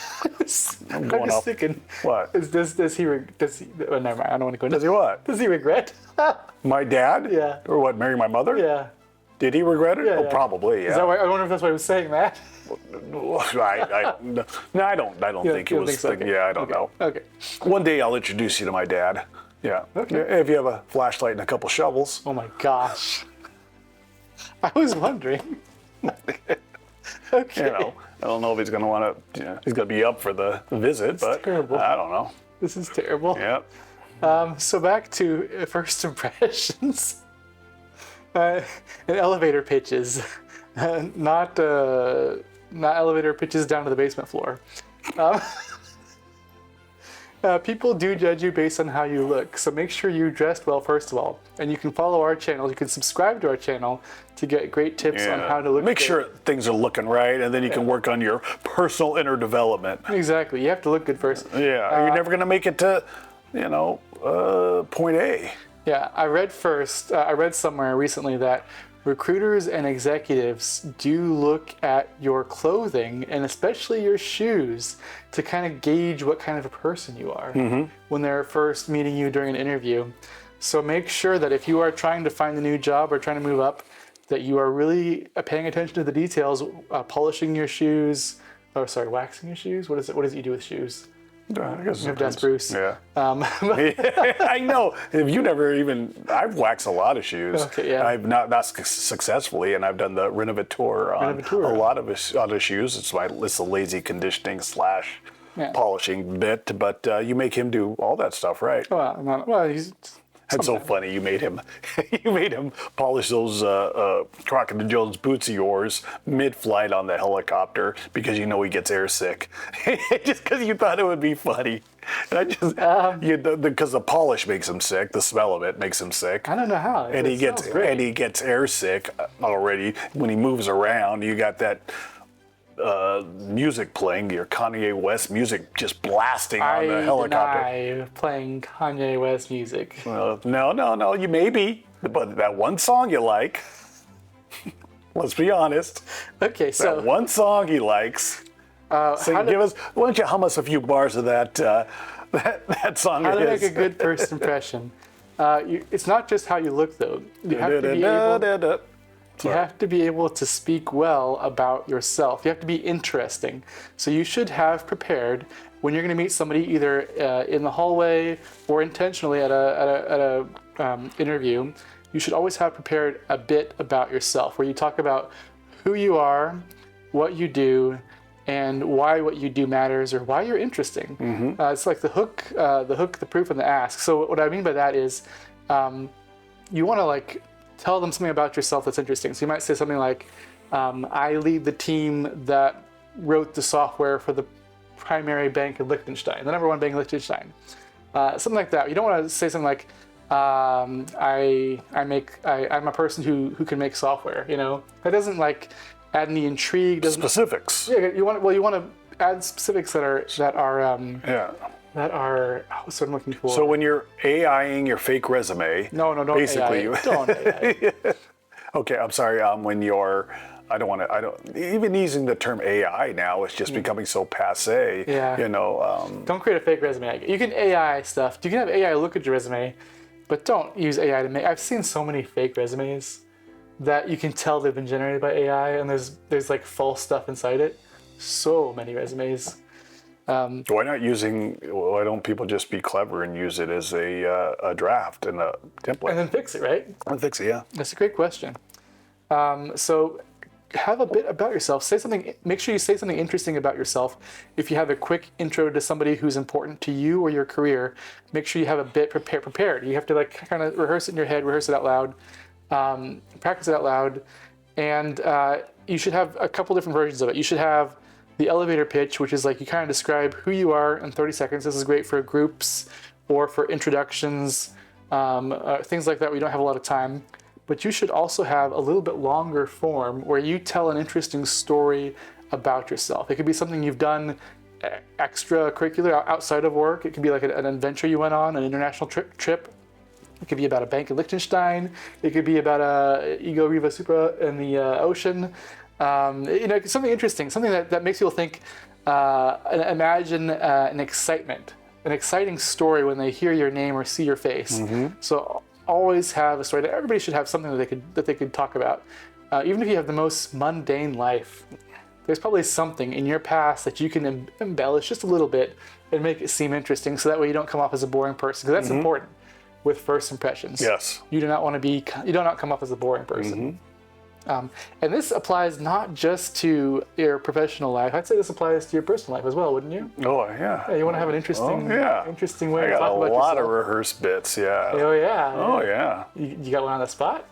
I'm going just off. thinking. What? Does he? Oh, never mind. I don't want to go into. Does he what? Does he regret? My dad? Yeah. Or what? Marrying my mother? Yeah. Did he regret it? Yeah, Oh, probably. Yeah. Is that why? I wonder if that's why he was saying that. I don't think it was. Think so? Okay. Yeah, I don't know. Okay. One day I'll introduce you to my dad. Yeah. Okay. Yeah, if you have a flashlight and a couple shovels. Oh my gosh. I was wondering. Okay. You know, I don't know if he's going to want to. You know, he's going to be up for the visit, but terrible. I don't know. This is terrible. Yeah. So back to first impressions. And elevator pitches, not elevator pitches down to the basement floor. People do judge you based on how you look, so make sure you dressed well first of all. And you can follow our channel, you can subscribe to our channel to get great tips on how to look. Make good. sure things are looking right, and then you can work on your personal inner development. Exactly, you have to look good first. Yeah, you're never going to make it to, point A. Yeah, I read somewhere recently that recruiters and executives do look at your clothing and especially your shoes to kind of gauge what kind of a person you are when they're first meeting you during an interview. So make sure that if you are trying to find a new job or trying to move up, that you are really paying attention to the details, polishing your shoes. Oh, sorry, waxing your shoes. What is it? What does you do with shoes? I guess You have to ask Bruce. Yeah. I know. If you never even, I've waxed a lot of shoes. Okay, yeah. I've not successfully, and I've done the renovateur on a lot of other shoes. It's a lazy conditioning / polishing bit, but you make him do all that stuff, right? Well, he's. It's so funny. You made him polish those Crocodile Jones boots of yours mid-flight on the helicopter because you know he gets airsick. Just because you thought it would be funny. And I just because the polish makes him sick, the smell of it makes him sick. I don't know how. And he gets airsick already when he moves around. You got that. Music playing, your Kanye West music just blasting on the helicopter. I deny playing Kanye West music. No, you maybe, but that one song you like. Let's be honest. Okay, so that one song he likes. Why don't you hum us a few bars of that that song? How to make a good first impression? It's not just how you look, though. You have to be able. You have to be able to speak well about yourself. You have to be interesting. So you should have prepared when you're going to meet somebody either in the hallway or intentionally at a interview. You should always have prepared a bit about yourself where you talk about who you are, what you do, and why what you do matters or why you're interesting. Mm-hmm. It's like the hook, the proof, and the ask. So what I mean by that is you want to tell them something about yourself that's interesting. So you might say something like, I lead the team that wrote the software for the primary bank in Liechtenstein, the number one bank in Liechtenstein. Something like that. You don't want to say something like, I'm a person who can make software, That doesn't add any intrigue. Specifics. Yeah, you want to add specifics that are what's what I'm looking for. So when you're AIing your fake resume, don't basically AI. Don't AI. Okay, I'm sorry. When you're, even using the term AI now is just becoming so passe. Yeah. Don't create a fake resume. You can AI stuff. You can have AI look at your resume, but don't use AI to make. I've seen so many fake resumes that you can tell they've been generated by AI, and there's false stuff inside it. So many resumes. Why don't people just be clever and use it as a draft and a template? And then fix it, right? And fix it, yeah. That's a great question. So have a bit about yourself. Make sure you say something interesting about yourself. If you have a quick intro to somebody who's important to you or your career, make sure you have a bit prepared. You have to kind of rehearse it in your head, rehearse it out loud, practice it out loud, and you should have a couple different versions of it. You should have the elevator pitch, which is you kind of describe who you are in 30 seconds. This is great for groups or for introductions, things like that where you don't have a lot of time. But you should also have a little bit longer form where you tell an interesting story about yourself. It could be something you've done extracurricular outside of work. It could be an adventure you went on, an international trip. It could be about a bank in Liechtenstein. It could be about a Ego Riva Supra in the ocean. Something interesting, something that makes people think, imagine an exciting story when they hear your name or see your face. Mm-hmm. So always have a story. Everybody should have something that they could talk about. Even if you have the most mundane life, there's probably something in your past that you can embellish just a little bit and make it seem interesting, so that way you don't come off as a boring person. Because that's important with first impressions. Yes. You do not come off as a boring person. Mm-hmm. And this applies not just to your professional life. I'd say this applies to your personal life as well, wouldn't you? Oh, yeah. Yeah, you want to have an interesting way to talk about yourself. I got a lot of rehearsed bits, yeah. Oh, yeah. Oh, yeah. You got one on the spot?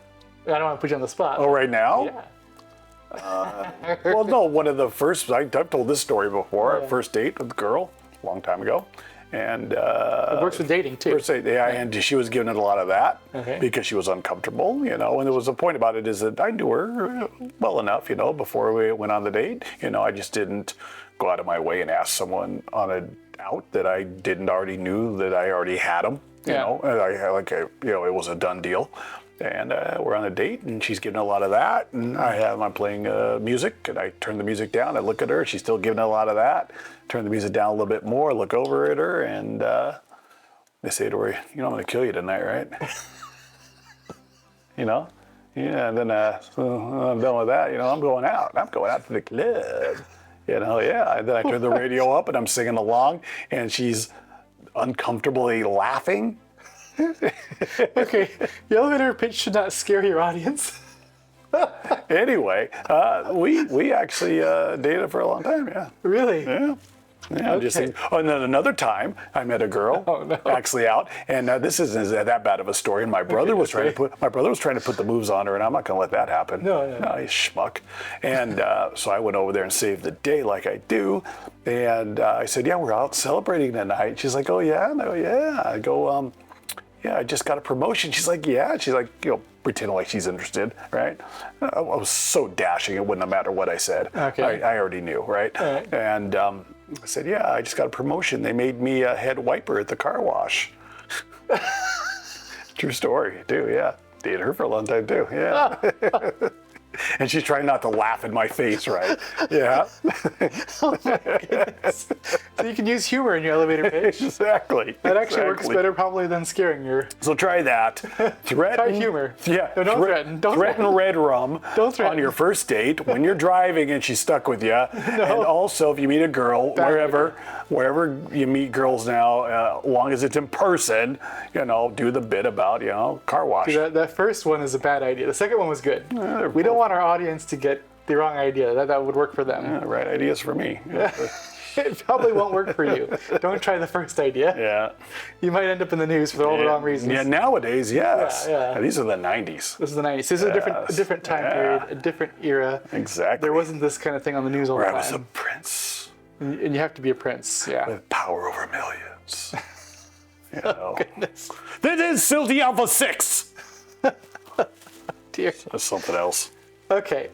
I don't want to put you on the spot. Oh, right now? Yeah. Well, no, one of the first, I've told this story before, our first date with a girl, a long time ago. And it works with dating too. First date, and she was giving it a lot of that because she was uncomfortable, And there was a point about it is that I knew her well enough, before we went on the date. I just didn't go out of my way and ask someone on a out that I didn't already knew that I already had them. It was a done deal. And we're on a date, and she's giving a lot of that, and I'm playing music, and I turn the music down. I look at her, she's still giving a lot of that. Turn the music down a little bit more, look over at her, and I say to her, I'm going to kill you tonight, right? Yeah, and then so I'm done with that. I'm going out. I'm going out to the club. Yeah. And then I turn the radio up and I'm singing along, and she's uncomfortably laughing. Okay, the elevator pitch should not scare your audience. Anyway, we actually dated for a long time. Yeah. Really? Yeah. Yeah, Okay. And then another time I met a girl, Oh, no. actually out, and this isn't that bad of a story. And my brother was trying to put the moves on her, and I'm not going to let that happen. No, you schmuck. And so I went over there and saved the day, like I do. And I said, "Yeah, we're out celebrating tonight." She's like, "Oh yeah, no, yeah." I go, "Yeah, I just got a promotion." She's like, "Yeah." She's like, pretending like she's interested, right? I was so dashing; it wouldn't matter what I said. Okay. I already knew, right? All right. And I said, "Yeah, I just got a promotion. They made me a head wiper at the car wash." True story, too. Yeah, dated her for a long time too. Yeah. And she's trying not to laugh in my face, right? Yeah. Oh my goodness. So you can use humor in your elevator pitch. Exactly. That actually works better probably than scaring your. So try that. Threaten. Try humor. Yeah. No, don't threaten. Don't threaten red rum Don't threaten. on your first date when you're driving and she's stuck with you. And also, if you meet a girl, wherever you meet girls now, as long as it's in person, do the bit about, car wash. That first one is a bad idea. The second one was good. We don't want our audience to get the wrong idea. That would work for them. Yeah, right ideas for me. It probably won't work for you. Don't try the first idea. Yeah. You might end up in the news for all the wrong reasons. Yeah, nowadays, yes. Yeah. These are the 90s. This is the 90s. This is a different time period, a different era. Exactly. There wasn't this kind of thing on the news all the Where time. I was a prince. And you have to be a prince, yeah. With power over millions. Oh, goodness. This is Silty Alpha 6. Dear. That's something else. Okay,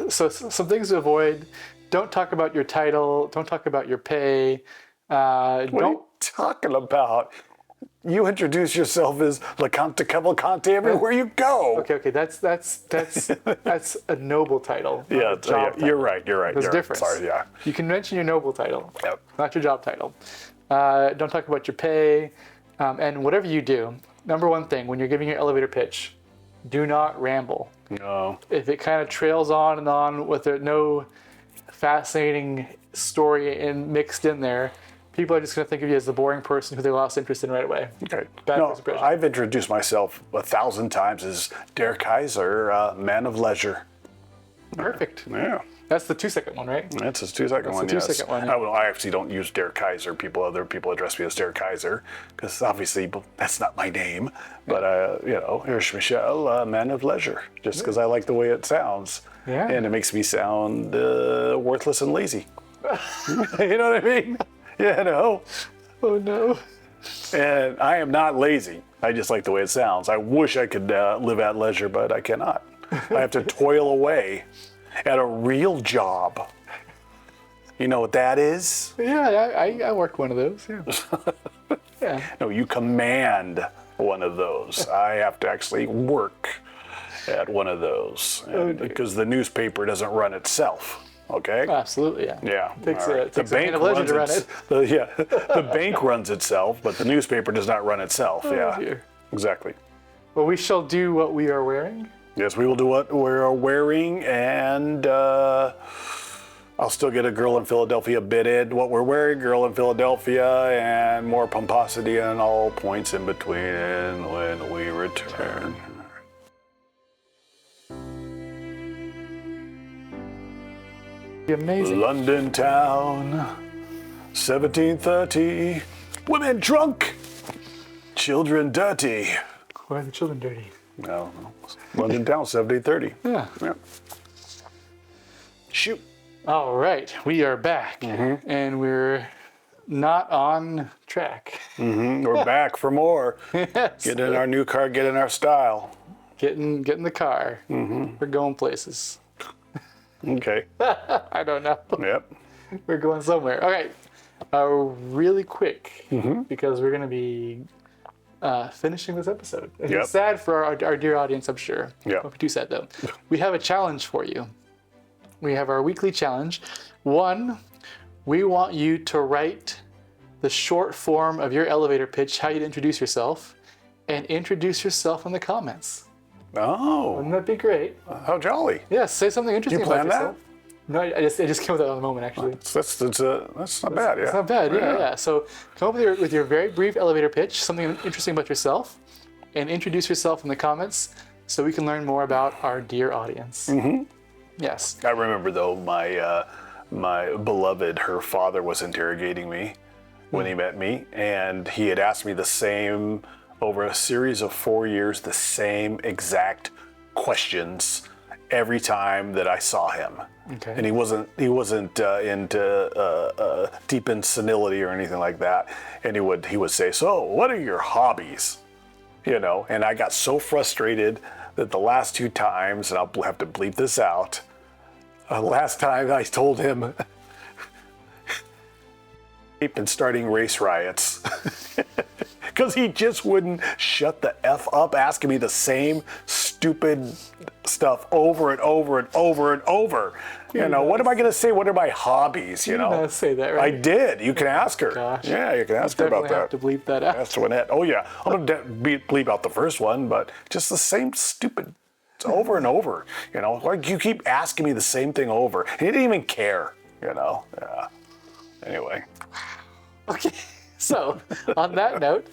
so some things to avoid. Don't talk about your title. Don't talk about your pay. What are you talking about? You introduce yourself as Comte de Cavalcanti everywhere you go. Okay, that's a noble title. Yeah, title. you're right. There's a difference. Sorry, yeah. You can mention your noble title, Yep. not your job title. Don't talk about your pay, and whatever you do. Number one thing when you're giving your elevator pitch, do not ramble. No. If it kind of trails on and on with no fascinating story mixed in there, people are just going to think of you as the boring person who they lost interest in right away. Okay. Bad No, first impression. I've introduced myself 1,000 times as Der Kaiser, man of leisure. Perfect. Yeah. That's the 2-second one, right? That's his 2-second one, the yes. 2-second one, yeah. I actually don't use Der Kaiser. Other people address me as Der Kaiser, because obviously that's not my name. But, here's Michelle, man of leisure, just because I like the way it sounds. Yeah. And it makes me sound worthless and lazy. You know what I mean? Oh, no. And I am not lazy. I just like the way it sounds. I wish I could live at leisure, but I cannot. I have to toil away at a real job. You know what that is? Yeah, I worked one of those, yeah. Yeah. No, you command one of those. I have to actually work at one of those. Because the newspaper doesn't run itself. Okay? Absolutely, yeah. Yeah. It takes a man of leisure to run it. The bank runs itself, but the newspaper does not run itself. Yeah. Dear. Exactly. Well, we shall do what we are wearing. Yes, we will do what we're wearing, and I'll still get a girl in Philadelphia bitted. What we're wearing, girl in Philadelphia, and more pomposity on all points in between when we return. Amazing. London town, 1730. Women drunk, children dirty. Why are the children dirty? No. London town, 1730. Yeah. Shoot. All right, we are back, and we're not on track. We're back for more. Yes. Get in our new car, get in our style. Get in the car. We're going places. Okay. I don't know. Yep. We're going somewhere. All right. Really quick, because we're going to be finishing this episode. It's sad for our dear audience, I'm sure. Yep. Don't be too sad, though. We have a challenge for you. We have our weekly challenge. One, we want you to write the short form of your elevator pitch, how you'd introduce yourself, and introduce yourself in the comments. Oh, Wouldn't that be great? how jolly. Yeah, say something interesting plan about yourself. that? No, it just came with that on the moment, actually. That's not bad, yeah. It's not bad, yeah. So come up with your very brief elevator pitch, something interesting about yourself, and introduce yourself in the comments so we can learn more about our dear audience. Mm-hmm. Yes. I remember, though, my beloved, her father was interrogating me when he met me, and he had asked me the same, over a series of 4 years, the same exact questions every time that I saw him. Okay. And he wasn't into deep in senility or anything like that. And he would say, "So, what are your hobbies?" You know. And I got so frustrated that the last 2 times, and I'll have to bleep this out. Last time I told him, "I've been starting race riots." Because he just wouldn't shut the F up, asking me the same stupid stuff over and over and over and over. You know, what am I going to say? What are my hobbies, you know? You did say that, right? I did. You can ask her. Gosh. Yeah, you can ask her about that. Definitely have to bleep that out. That's when oh yeah, I'm going to bleep out the first one, but just the same stupid, it's over and over. You know, like you keep asking me the same thing over. And he didn't even care, you know? Yeah. Anyway. Okay. So, on that note,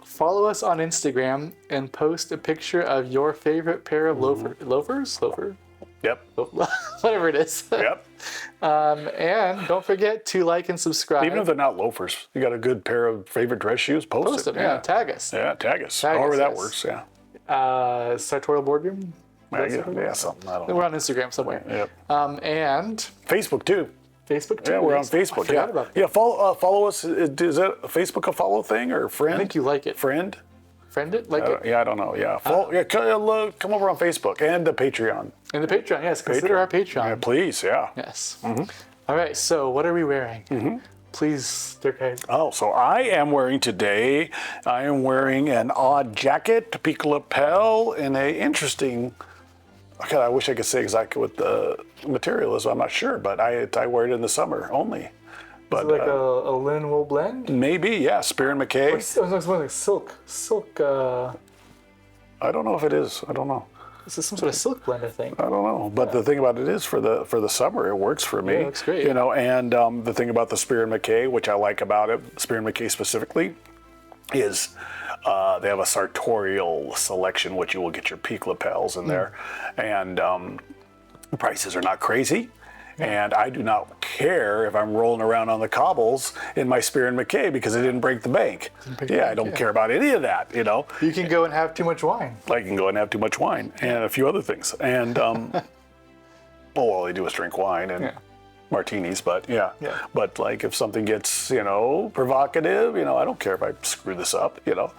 follow us on Instagram and post a picture of your favorite pair of loafers? Loafer? Yep. Whatever it is. Yep. And don't forget to like and subscribe. Even if they're not loafers, you got a good pair of favorite dress shoes, post it. Yeah, tag us. Yeah, tag us. Tag However us, that yes. works, yeah. Sartorial Boardroom? Yeah, something. I don't know. We're on Instagram somewhere. Yep. And Facebook too. Facebook too. Yeah, we're on Facebook. I forgot about that. Yeah, follow us. Is that a Facebook a follow thing or a friend? I think you like it. Friend? Friend it? Like it? Yeah, I don't know. Yeah, come over on Facebook and the Patreon. And the Patreon, yes. Consider our Patreon. Yeah, please, yeah. Yes. Mm-hmm. All right, so what are we wearing? Mm-hmm. Please, Dirk. Oh, so I am wearing today, an odd jacket, peak lapel, and a interesting, okay, I wish I could say exactly what the material is. I'm not sure, but I wear it in the summer only. But, is it like a linen wool blend? Maybe, yeah. Spear and McKay. Or like silk. I don't know if it is. I don't know. This is some sort of silk blend, I think. I don't know, but the thing about it is, for the summer, it works for me. Yeah, it looks great. You know, and the thing about the Spear and McKay, which I like about it, Spear and McKay specifically, is they have a sartorial selection, which you will get your peak lapels in there, and prices are not crazy. And I do not care if I'm rolling around on the cobbles in my Spear and McKay because it didn't break the bank. I don't care about any of that, you know. You can go and have too much wine. I can go and have too much wine and a few other things. And, all they do is drink wine and martinis, but yeah. But like if something gets, you know, provocative, you know, I don't care if I screw this up, you know.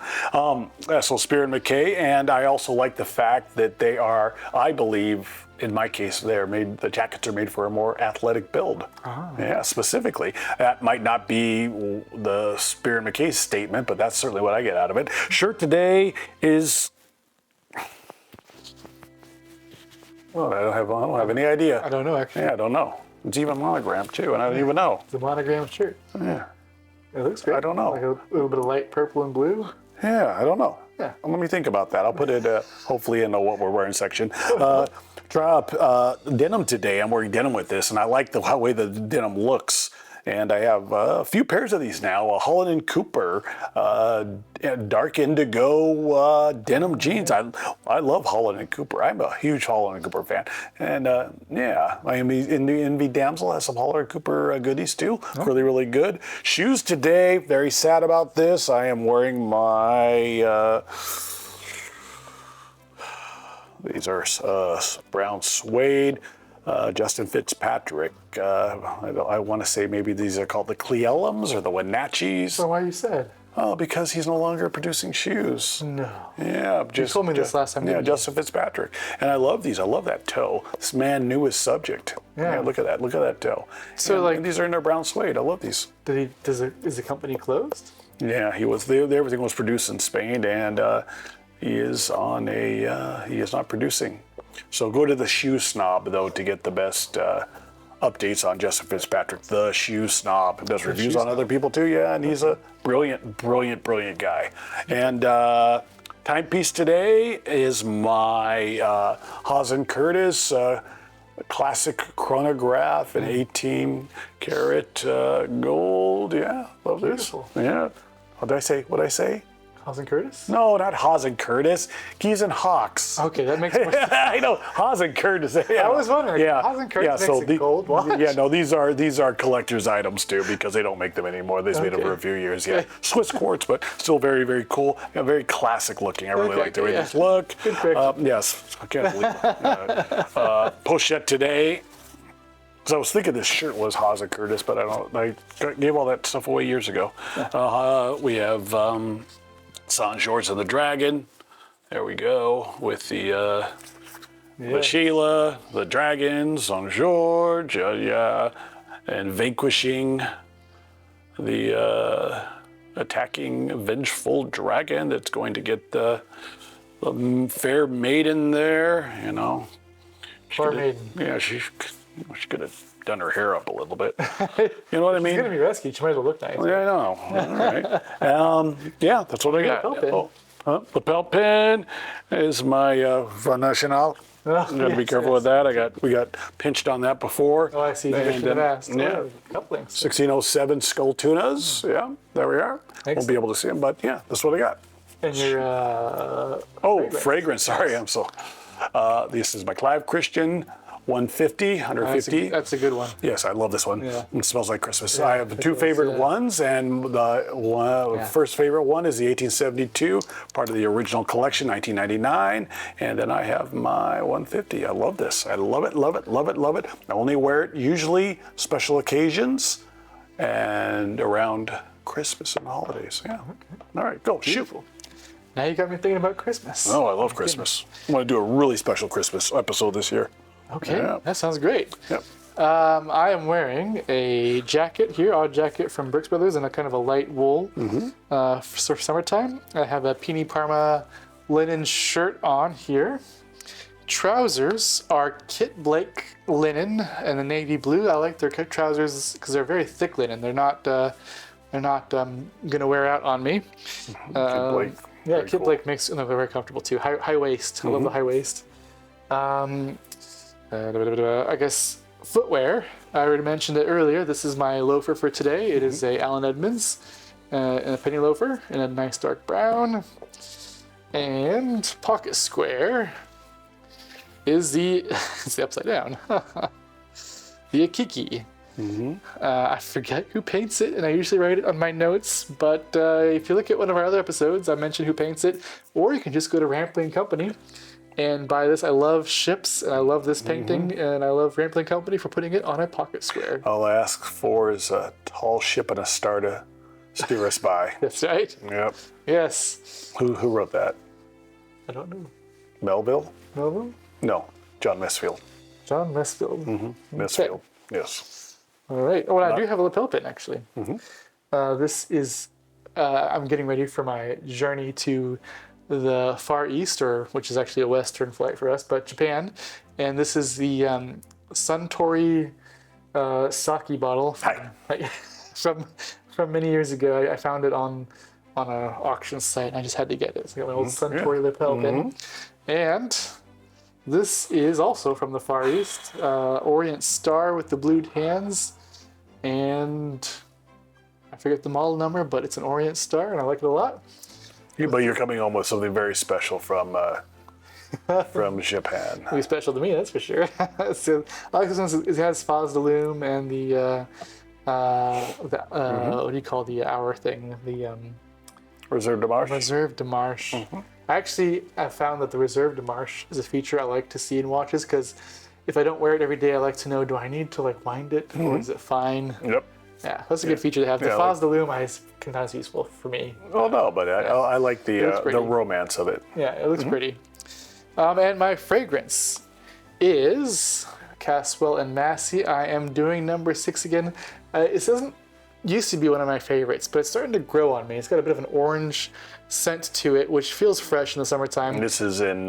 So Spear and McKay, and I also like the fact that they are, I believe, in my case, the jackets are made for a more athletic build. Yeah, specifically. That might not be the Spear and McKay statement, but that's certainly what I get out of it. Shirt today is, well, I don't have any idea. I don't know, actually. Yeah, I don't know. It's even monogrammed too, and I don't even know. It's a monogram shirt. Yeah. It looks great. I don't know. Like a little bit of light purple and blue. Yeah, I don't know. Yeah. Let me think about that. I'll put it hopefully in the what we're wearing section. Denim today. I'm wearing denim with this, and I like the way the denim looks. And I have a few pairs of these now. A Holland & Cooper dark indigo denim jeans. I love Holland & Cooper. I'm a huge Holland & Cooper fan. And I am Envy Damsel has some Holland & Cooper goodies too. Really, really good. Shoes today. Very sad about this. I am wearing my... these are brown suede. Justin Fitzpatrick. I want to say maybe these are called the Cleellums or the Wenatchees. So why you said? Oh, because he's no longer producing shoes. No. Yeah. You told me this last time. Yeah, Justin Fitzpatrick. And I love these. I love that toe. This man knew his subject. Yeah. Look at that. Look at that toe. So and these are in their brown suede. I love these. Is the company closed? Yeah, he was. Everything was produced in Spain, and he is not producing. So go to the Shoe Snob, though, to get the best updates on Justin Fitzpatrick. The Shoe Snob. He does reviews on other people, too, yeah, and he's a brilliant, brilliant, brilliant guy. And timepiece today is my Haas and Curtis classic chronograph in 18 karat gold. Yeah, love this. Beautiful. Yeah. What did I say? Haas and Curtis? No, not Haas and Curtis. Geese and Hawks. Okay, that makes more sense. I know Haas and Curtis. Yeah. I was wondering. Yeah, Haas and Curtis yeah. makes So a gold watch? Yeah, no, these are collector's items too because they don't make them anymore. They've made them for a few years. Yeah, Swiss quartz, but still very, very cool. Yeah, very classic looking. I really like the way these look. Good correction. Yes, I can't believe it. Pochette today. So I was thinking this shirt was Haas and Curtis, but I gave all that stuff away years ago. We have Saint George and the Dragon. There we go with the Sheila, the Dragon, Saint George, and vanquishing the attacking vengeful dragon that's going to get the fair maiden there. You know, Fair maiden. Yeah, she could have done her hair up a little bit. You know what I mean? She's going to be rescued. She might as well look nice. Yeah, I know. All right. Yeah, that's what I got. Lapel pin. Lapel pin is my Front National. I'm going to be careful with that. We got pinched on that before. Oh, I see. You should have asked. Yeah. Couplings. 1607 skull tunas. Yeah, there we are. Won't be able to see them, but yeah, that's what I got. And your fragrance. Sorry, I'm so. This is my Clive Christian 150, 150. That's a good one. Yes, I love this one. Yeah. It smells like Christmas. I have two favorite ones, and the first favorite one is the 1872, part of the original collection, 1999, and then I have my 150. I love this. I love it, love it, love it, love it. I only wear it usually special occasions and around Christmas and holidays. Yeah. Okay. All right, go. Beautiful. Shoot. Now you got me thinking about Christmas. Oh, I love Christmas. I'm going to do a really special Christmas episode this year. Okay, that sounds great. Yep. I am wearing a jacket here, odd jacket from Brooks Brothers, and a kind of a light wool for summertime. I have a Pini Parma linen shirt on here. Trousers are Kit Blake linen and the navy blue. I like their trousers because they're very thick linen. They're not gonna wear out on me. Kit Blake. Yeah, Kit Blake makes they're very comfortable too. High waist. I love the high waist. I guess footwear. I already mentioned it earlier. This is my loafer for today. It is a Allen Edmonds and a penny loafer in a nice dark brown. And pocket square is it's the upside down. The Akiki. I forget who paints it, and I usually write it on my notes, but if you look at one of our other episodes, I mentioned who paints it, or you can just go to Rampling Company and buy this. I love ships, and I love this painting, and I love Rampling Company for putting it on a pocket square. All I ask for is a tall ship and a star to steer us by. That's right. Yep. Yes. Who wrote that? I don't know. Melville? Melville? No, John Mesfield. John Mesfield. Mesfield. Yes. All right. Oh, and I do have a lapel pin, actually. This is, I'm getting ready for my journey to the Far East, which is actually a Western flight for us, but Japan. And this is the Suntory sake bottle from many years ago. I found it on an auction site, and I just had to get it. So I got my old Suntory lapel pin. And this is also from the Far East, Orient Star with the blued hands, and I forget the model number, but it's an Orient Star, and I like it a lot. But you're coming home with something very special from Japan. It'll be special to me, that's for sure. So I like this one. It has Phase de Lume and the what do you call the hour thing? The Reserve de Marche. Reserve de Marche. I found that the Reserve de Marche is a feature I like to see in watches because if I don't wear it every day, I like to know, do I need to wind it or is it fine? Yep. Yeah, that's a good feature to have. The Phase de Lume is sometimes useful for me. Oh no, but I like the romance of it. Yeah, it looks pretty. And my fragrance is Caswell and Massey. I am doing number 6 again. It doesn't used to be one of my favorites, but it's starting to grow on me. It's got a bit of an orange scent to it, which feels fresh in the summertime. This is in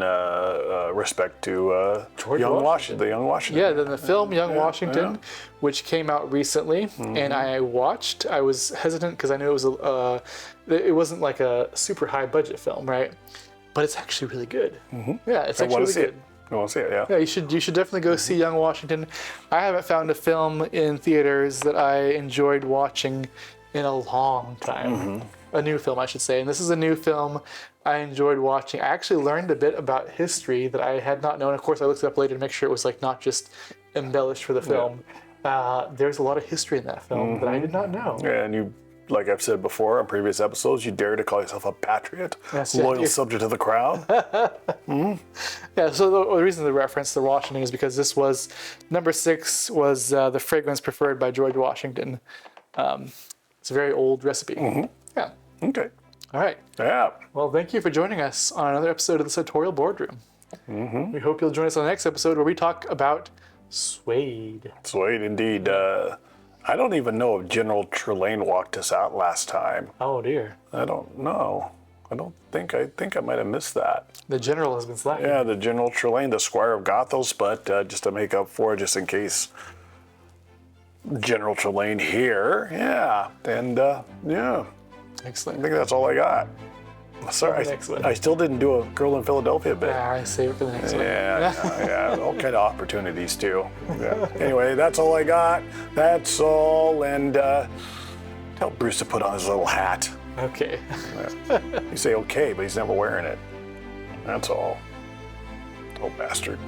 respect to Young Washington. Yeah, then the film Young Washington, which came out recently, and I watched. I was hesitant because I knew it wasn't like a super high budget film, right? but it's actually really good. Yeah, it's I actually want to really see good. it. I want to see it. Yeah. Yeah, you should definitely go see Young Washington. I haven't found a film in theaters that I enjoyed watching in a long time. A new film, I should say. And this is a new film I enjoyed watching. I actually learned a bit about history that I had not known. Of course, I looked it up later to make sure it was like not just embellished for the film. There's a lot of history in that film that I did not know. Yeah, and you, like I've said before on previous episodes, you dare to call yourself a patriot, Yes, loyal yeah. subject of the crown. Yeah, so the reason the reference to Washington is because this was, number 6 was the fragrance preferred by George Washington. It's a very old recipe. Yeah. Okay. All right. Yeah. Well, thank you for joining us on another episode of the Sartorial Boardroom. We hope you'll join us on the next episode where we talk about suede. Suede, indeed. I don't even know if General Trelane walked us out last time. Oh dear. I don't know. I think I might have missed that. The general has been slacking. Yeah, the General Trelane, the Squire of Gothos, but just to make up for it, just in case General Trelane here. Yeah, and yeah, I Excellent. think that's all I got. Sorry, Next one. I still didn't do a Girl in Philadelphia bit. I save it for the next one. Yeah, all kind of opportunities too. Yeah. Anyway, that's all I got. That's all, and tell Bruce to put on his little hat. Okay. You say okay, but he's never wearing it. That's all. Oh, bastard.